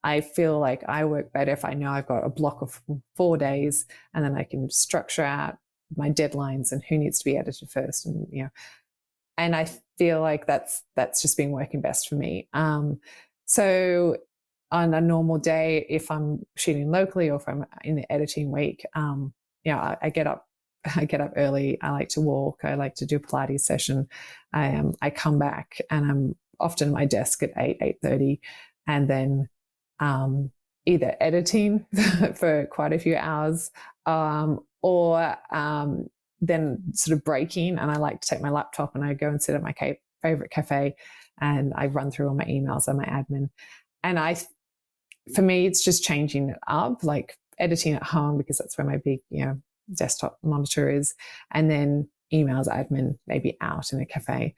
I feel like I work better if I know I've got a block of 4 days and then I can structure out my deadlines and who needs to be edited first. And I feel like that's just been working best for me. So on a normal day, if I'm shooting locally or if I'm in the editing week, I get up early. I like to walk. I like to do a Pilates session. I come back and I'm often at my desk at 8:30, and then either editing for quite a few hours, or then sort of breaking. And I like to take my laptop and I go and sit at my favorite cafe and I run through all my emails and my admin. And for me, it's just changing it up, like editing at home because that's where my big, desktop monitor is, and then emails, admin, maybe out in a cafe.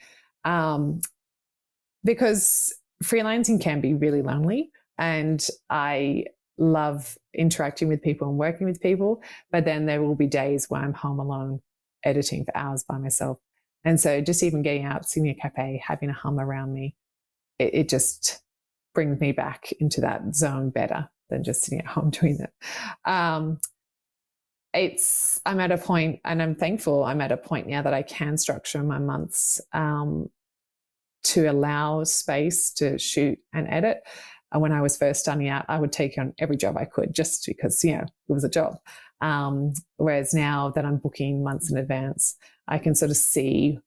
Because freelancing can be really lonely, and I love interacting with people and working with people, but then there will be days where I'm home alone editing for hours by myself. And so just even getting out, sitting in a cafe, having a hum around me, it just brings me back into that zone better than just sitting at home doing it. I'm at a point, and I'm thankful I'm at a point now that I can structure my months to allow space to shoot and edit. When I was first starting out, I would take on every job I could just because, it was a job. Whereas now that I'm booking months in advance, I can sort of see,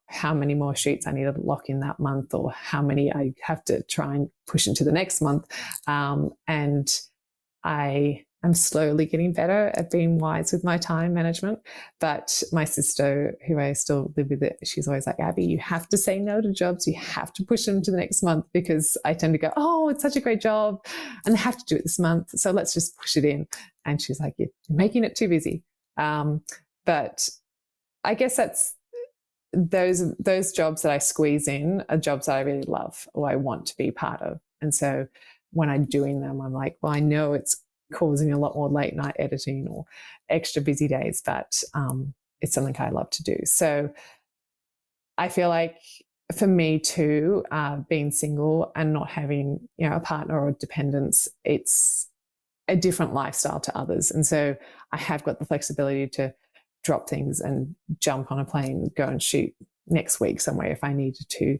how many more shoots I need to lock in that month or how many I have to try and push into the next month. And I'm slowly getting better at being wise with my time management. But my sister, who I still live with, she's always like, Abbie, you have to say no to jobs. You have to push them to the next month, because I tend to go, oh, it's such a great job and I have to do it this month, so let's just push it in. And she's like, you're making it too busy. But I guess that's those jobs that I squeeze in are jobs that I really love or I want to be part of. And so when I'm doing them, I'm like, well, I know it's causing a lot more late night editing or extra busy days, but it's something I love to do. So I feel like for me too, being single and not having, a partner or dependents, it's a different lifestyle to others. And so I have got the flexibility to drop things and jump on a plane, go and shoot next week somewhere if I needed to,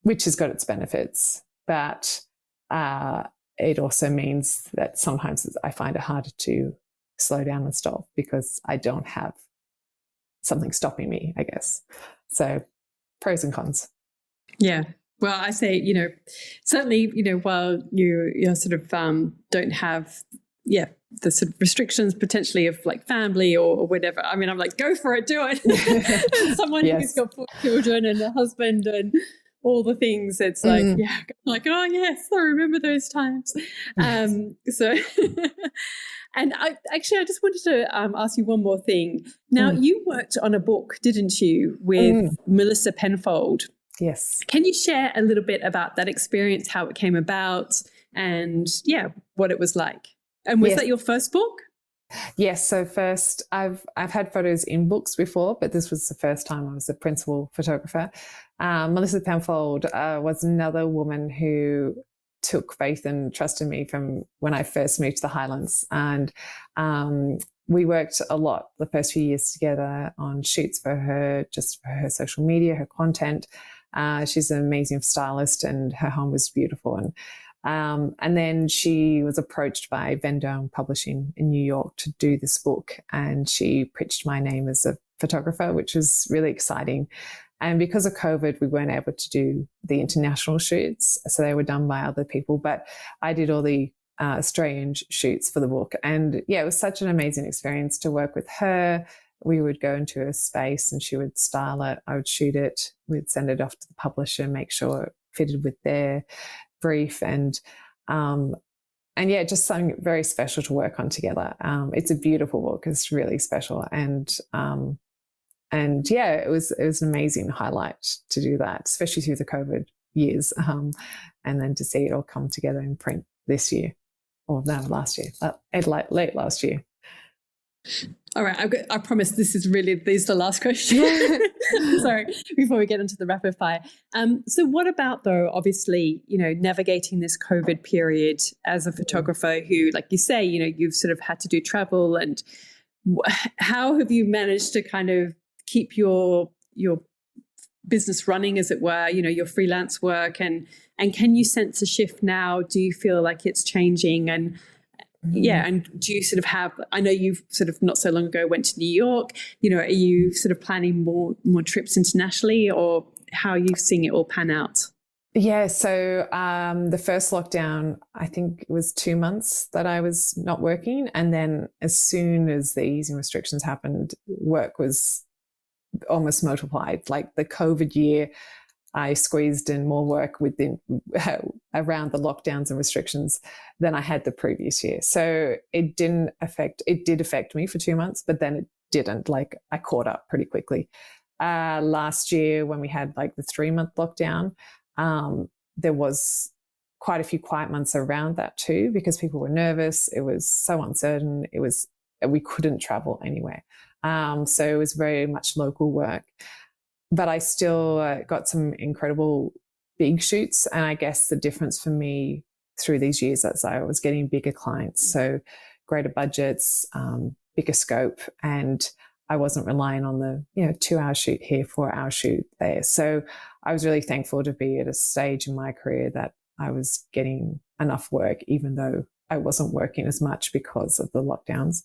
which has got its benefits. But it also means that sometimes I find it harder to slow down and stop because I don't have something stopping me, I guess. So pros and cons. Yeah. Well, I say, certainly, while you're sort of don't have, the sort of restrictions potentially of like family or whatever. I mean, I'm like, go for it, do it. Someone who's got 4 children and a husband and all the things. It's like, like, oh yes, I remember those times. So, and I just wanted to ask you one more thing. Now, you worked on a book, didn't you, with Melissa Penfold? Yes. Can you share a little bit about that experience, how it came about, and what it was like? And was that your first book? Yes. So first, I've had photos in books before, but this was the first time I was a principal photographer. Melissa Penfold was another woman who took faith and trust in me from when I first moved to the Highlands. And we worked a lot the first few years together on shoots for her, just for her social media, her content. She's an amazing stylist and her home was beautiful. And then she was approached by Vendome Publishing in New York to do this book, and she pitched my name as a photographer, which was really exciting. And because of COVID, we weren't able to do the international shoots. So they were done by other people. But I did all the Australian shoots for the book. And yeah, it was such an amazing experience to work with her. We would go into a space and she would style it. I would shoot it. We'd send it off to the publisher, make sure it fitted with their brief. And yeah, just something very special to work on together. It's a beautiful book. It's really special. And yeah, it was an amazing highlight to do that, especially through the COVID years. And then to see it all come together in print this year, or no, last year, late last year. All right, I promise this is the last question. Sorry, before we get into the rapid fire. So what about, though, obviously, navigating this COVID period as a photographer who, like you say, you've sort of had to do travel, and how have you managed to kind of keep your business running, as it were, your freelance work, and can you sense a shift now? Do you feel like it's changing? And yeah, and do you sort of have, I know you've sort of not so long ago went to New York, are you sort of planning more trips internationally, or how are you seeing it all pan out? Yeah, so the first lockdown, I think it was 2 months that I was not working. And then as soon as the easing restrictions happened, work was almost multiplied. Like the COVID year, I squeezed in more work within around the lockdowns and restrictions than I had the previous year. So it did affect me for 2 months, but then it didn't. Like I caught up pretty quickly. Last year when we had like the 3-month lockdown, there was quite a few quiet months around that too, because people were nervous. It was so uncertain. We couldn't travel anywhere. So it was very much local work. But I still got some incredible big shoots. And I guess the difference for me through these years is I was getting bigger clients, so greater budgets, bigger scope, and I wasn't relying on the 2-hour shoot here, 4-hour shoot there. So I was really thankful to be at a stage in my career that I was getting enough work, even though I wasn't working as much because of the lockdowns.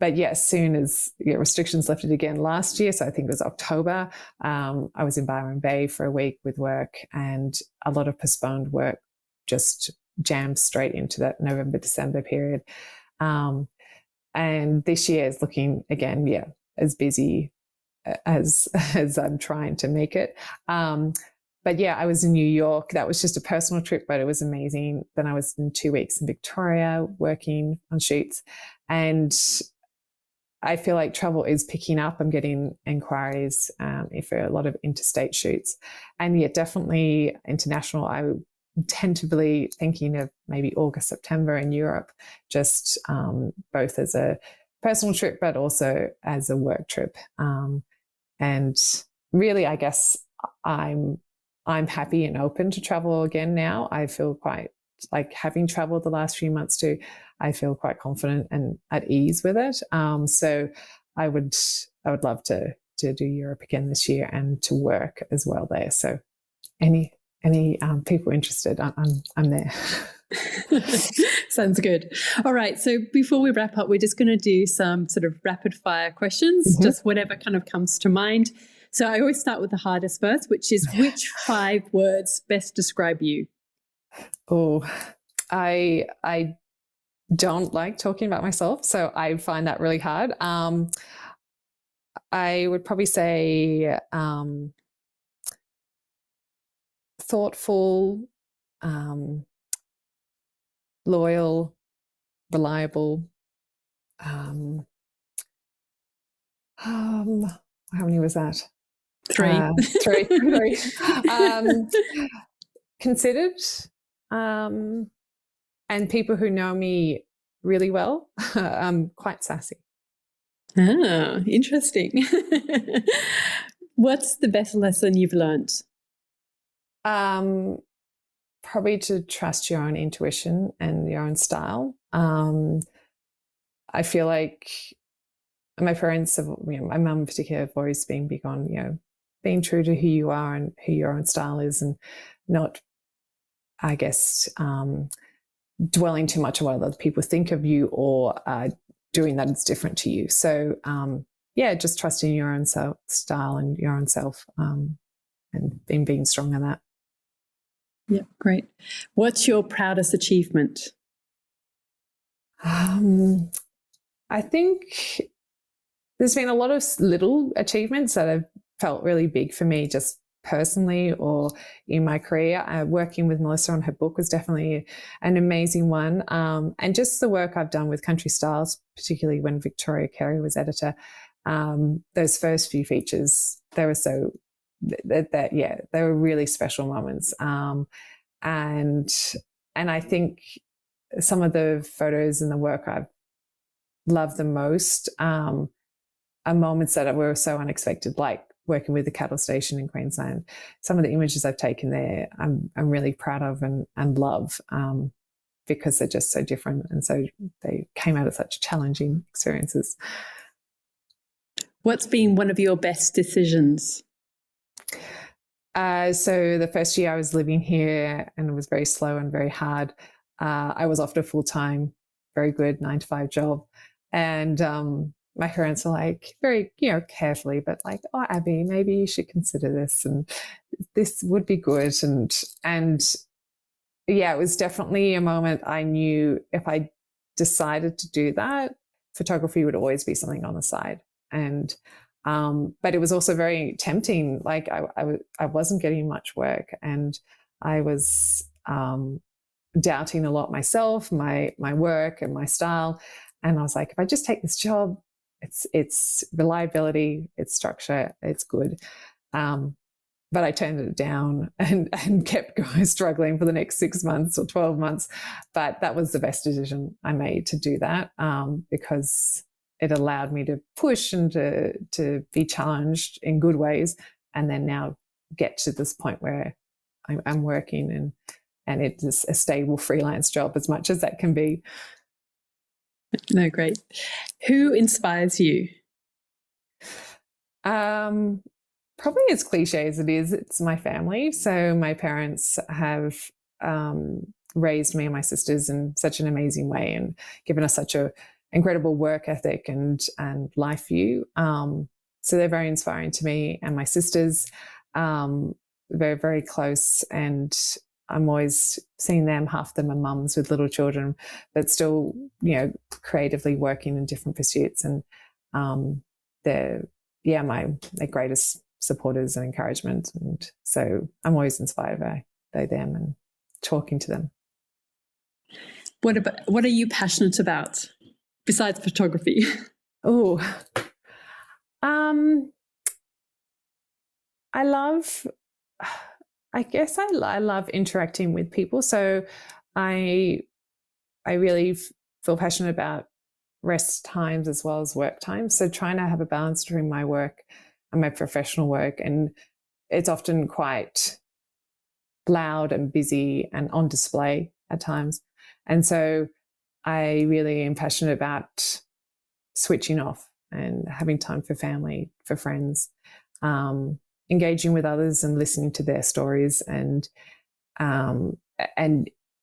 But yeah, as soon as restrictions lifted again last year, so I think it was October, I was in Byron Bay for a week with work, and a lot of postponed work just jammed straight into that November, December period. And this year is looking again, as busy as I'm trying to make it. But yeah, I was in New York. That was just a personal trip, but it was amazing. Then I was in 2 weeks in Victoria working on shoots, and I feel like travel is picking up. I'm getting inquiries for a lot of interstate shoots. And yeah, definitely international. I tentatively thinking of maybe August, September in Europe, just both as a personal trip, but also as a work trip. And really, I guess I'm happy and open to travel again now. I feel quite like, having traveled the last few months too, I feel quite confident and at ease with it. So I would love to do Europe again this year and to work as well there. So any people interested, I'm there. Sounds good. All right. So before we wrap up, we're just going to do some sort of rapid fire questions, just whatever kind of comes to mind. So I always start with the hardest first, which is, which 5 words best describe you? Oh, I don't like talking about myself, so I find that really hard. I would probably say thoughtful, loyal, reliable. How many was that? 3. 3. Considered, and people who know me really well. I'm quite sassy. Ah, interesting. What's the best lesson you've learned? Probably to trust your own intuition and your own style. I feel like my parents have, my mum in particular, have always been big on, being true to who you are and who your own style is, and not, I guess, dwelling too much on what other people think of you, or doing that is different to you. So just trusting your own style and your own self, and being strong in that. Yeah, great. What's your proudest achievement? I think there's been a lot of little achievements that have felt really big for me, just personally or in my career. Working with Melissa on her book was definitely an amazing one. And just the work I've done with Country Styles, particularly when Victoria Carey was editor, those first few features, they were they were really special moments. And I think some of the photos and the work I've loved the most are moments that were so unexpected, like working with the cattle station in Queensland. Some of the images I've taken there, I'm really proud of and love, because they're just so different, and so they came out of such challenging experiences. What's been one of your best decisions? So the first year I was living here, and it was very slow and very hard. I was offered a full-time, very good 9-to-5 job, and my parents were like, very, carefully, but like, oh, Abbie, maybe you should consider this, and this would be good. And yeah, it was definitely a moment I knew if I decided to do that, photography would always be something on the side. And but it was also very tempting. Like I wasn't getting much work, and I was doubting a lot myself, my work and my style. And I was like, if I just take this job, it's reliability, it's structure, it's good. But I turned it down and kept struggling for the next 6 months or 12 months. But that was the best decision I made, to do that, because it allowed me to push and to be challenged in good ways, and then now get to this point where I'm working and it's a stable freelance job, as much as that can be. No, great. Who inspires you? Probably as cliche as it is, it's my family. So my parents have raised me and my sisters in such an amazing way, and given us such a incredible work ethic and life view. So they're very inspiring to me and my sisters. Very, very close, and I'm always seeing them. Half of them are mums with little children, but still, creatively working in different pursuits. And they're my greatest supporters and encouragement. And so I'm always inspired by them and talking to them. What are you passionate about besides photography? Oh, I love interacting with people. So I really feel passionate about rest times as well as work times. So trying to have a balance between my work and my professional work. And it's often quite loud and busy and on display at times. And so I really am passionate about switching off and having time for family, for friends, engaging with others and listening to their stories, and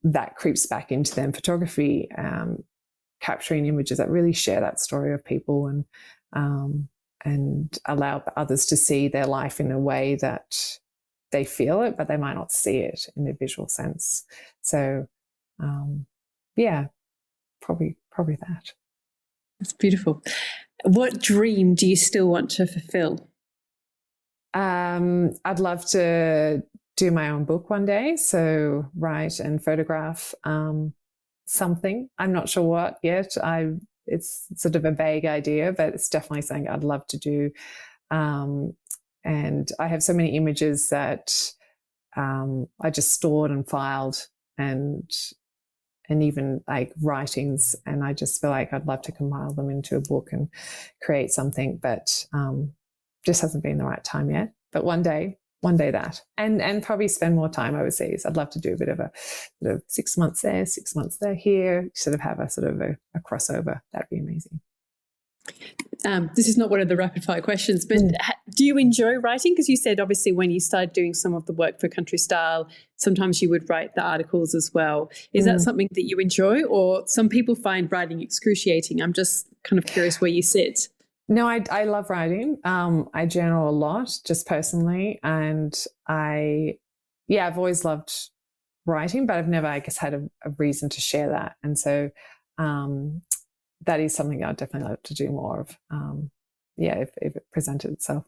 that creeps back into them. Photography, capturing images that really share that story of people and allow others to see their life in a way that they feel it, but they might not see it in a visual sense. So, probably that. That's beautiful. What dream do you still want to fulfill? I'd love to do my own book one day. So write and photograph something. I'm not sure what yet. It's sort of a vague idea, but it's definitely something I'd love to do. And I have so many images that I just stored and filed, and even like writings, and I just feel like I'd love to compile them into a book and create something, but just hasn't been the right time yet. But one day that, and probably spend more time overseas. I'd love to do a bit of a sort of 6 months there, 6 months there, here, sort of have a sort of a crossover. That'd be amazing. This is not one of the rapid fire questions, but do you enjoy writing? Because you said obviously when you started doing some of the work for Country Style, sometimes you would write the articles as well. Is that something that you enjoy, or some people find writing excruciating? I'm just kind of curious where you sit. No, I love writing. I journal a lot, just personally, and I've always loved writing, but I've never, I guess, had a reason to share that, and so that is something I'd definitely like to do more of. If it presented itself.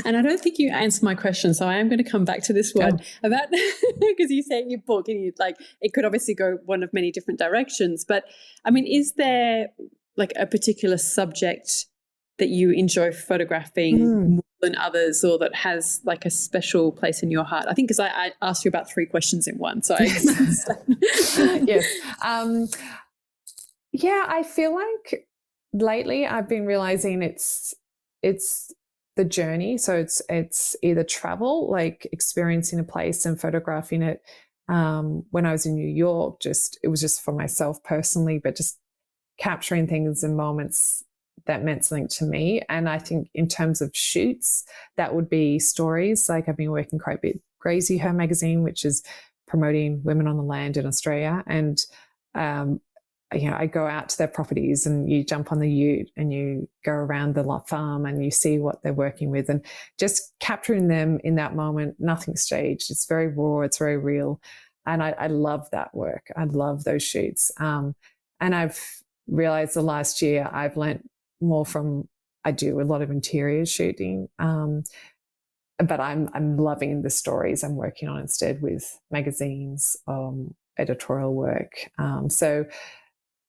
And I don't think you answered my question, so I am going to come back to this one about, because you say in your book, and it could obviously go one of many different directions. But I mean, is there like a particular subject that you enjoy photographing more than others, or that has like a special place in your heart? I think because I asked you about 3 questions in one, so yes, I feel like lately I've been realizing it's the journey. So it's either travel, like experiencing a place and photographing it. When I was in New York, it was just for myself personally, but just capturing things and moments that meant something to me. And I think in terms of shoots, that would be stories. Like I've been working quite a bit, Grazie, her magazine, which is promoting women on the land in Australia. And I go out to their properties, and you jump on the ute and you go around the farm and you see what they're working with, and just capturing them in that moment. Nothing staged. It's very raw. It's very real. And I love that work. I love those shoots. And I've realized the last year I've learnt more from, I do a lot of interior shooting. But I'm loving the stories I'm working on instead with magazines, editorial work. So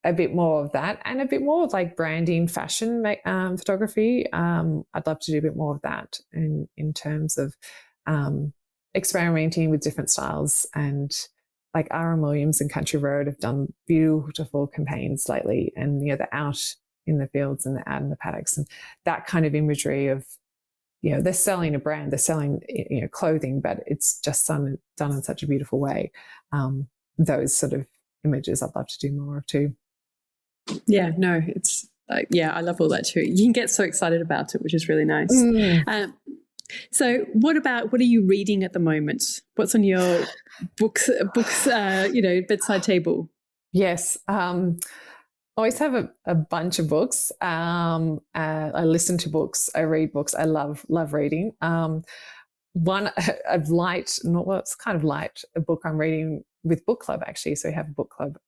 a bit more of that, and a bit more of like branding, fashion photography. I'd love to do a bit more of that in terms of experimenting with different styles. And like R.M. Williams and Country Road have done beautiful campaigns lately, and they're out in the fields and they're out in the paddocks, and that kind of imagery of, they're selling a brand, they're selling clothing, but it's just done in such a beautiful way. Those sort of images I'd love to do more of too. Yeah, no, it's I love all that too. You can get so excited about it, which is really nice. So what are you reading at the moment? What's on your books bedside table? Yes. I always have a bunch of books. I listen to books. I read books. I love reading. One of light, it's kind of light, a book I'm reading with book club, actually. So we have a book club,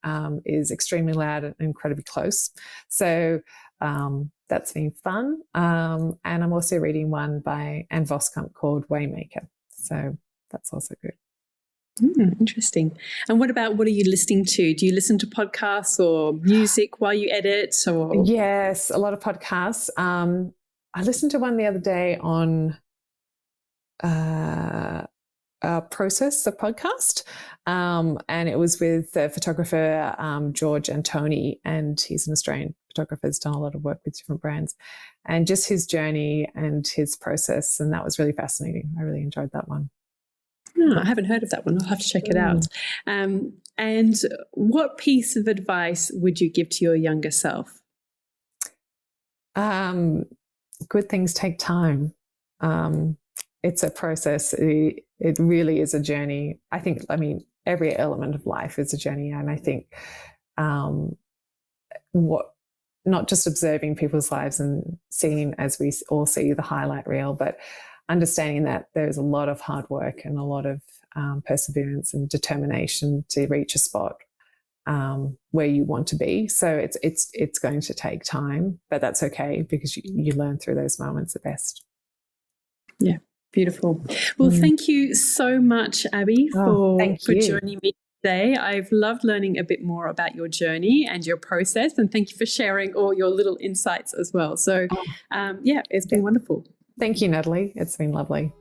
is Extremely Loud and Incredibly Close. So that's been fun. And I'm also reading one by Anne Voskamp called Waymaker. So that's also good. Interesting. And what are you listening to? Do you listen to podcasts or music while you edit? Or Yes, a lot of podcasts. I listened to one the other day on Process, the podcast, and it was with the photographer George Antoni, and he's an Australian photographer, has done a lot of work with different brands, and just his journey and his process, and that was really fascinating. I really enjoyed that one. I haven't heard of that one. I'll have to check it out. And what piece of advice would you give to your younger self? Good things take time. It's a process. It really is a journey. Every element of life is a journey. And I think not just observing people's lives and seeing, as we all see, the highlight reel, but understanding that there's a lot of hard work and a lot of perseverance and determination to reach a spot where you want to be. So it's going to take time, but that's okay, because you learn through those moments the best. Yeah. Beautiful. Well, thank you so much, Abbie, for joining me today. I've loved learning a bit more about your journey and your process, and thank you for sharing all your little insights as well. So, it's been wonderful. Thank you, Natalie. It's been lovely.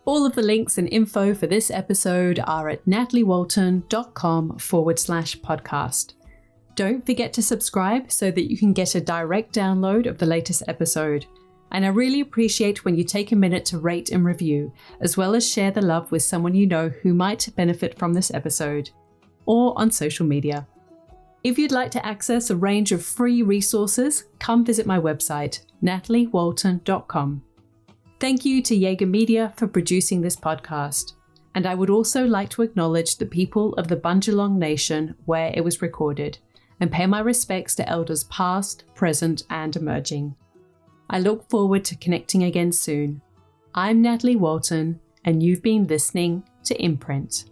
All of the links and info for this episode are at nataliewalton.com/podcast. Don't forget to subscribe so that you can get a direct download of the latest episode. And I really appreciate when you take a minute to rate and review, as well as share the love with someone you know who might benefit from this episode, or on social media. If you'd like to access a range of free resources, come visit my website, nataliewalton.com. Thank you to Jaeger Media for producing this podcast. And I would also like to acknowledge the people of the Bundjalung Nation where it was recorded, and pay my respects to elders past, present, and emerging. I look forward to connecting again soon. I'm Natalie Walton, and you've been listening to Imprint.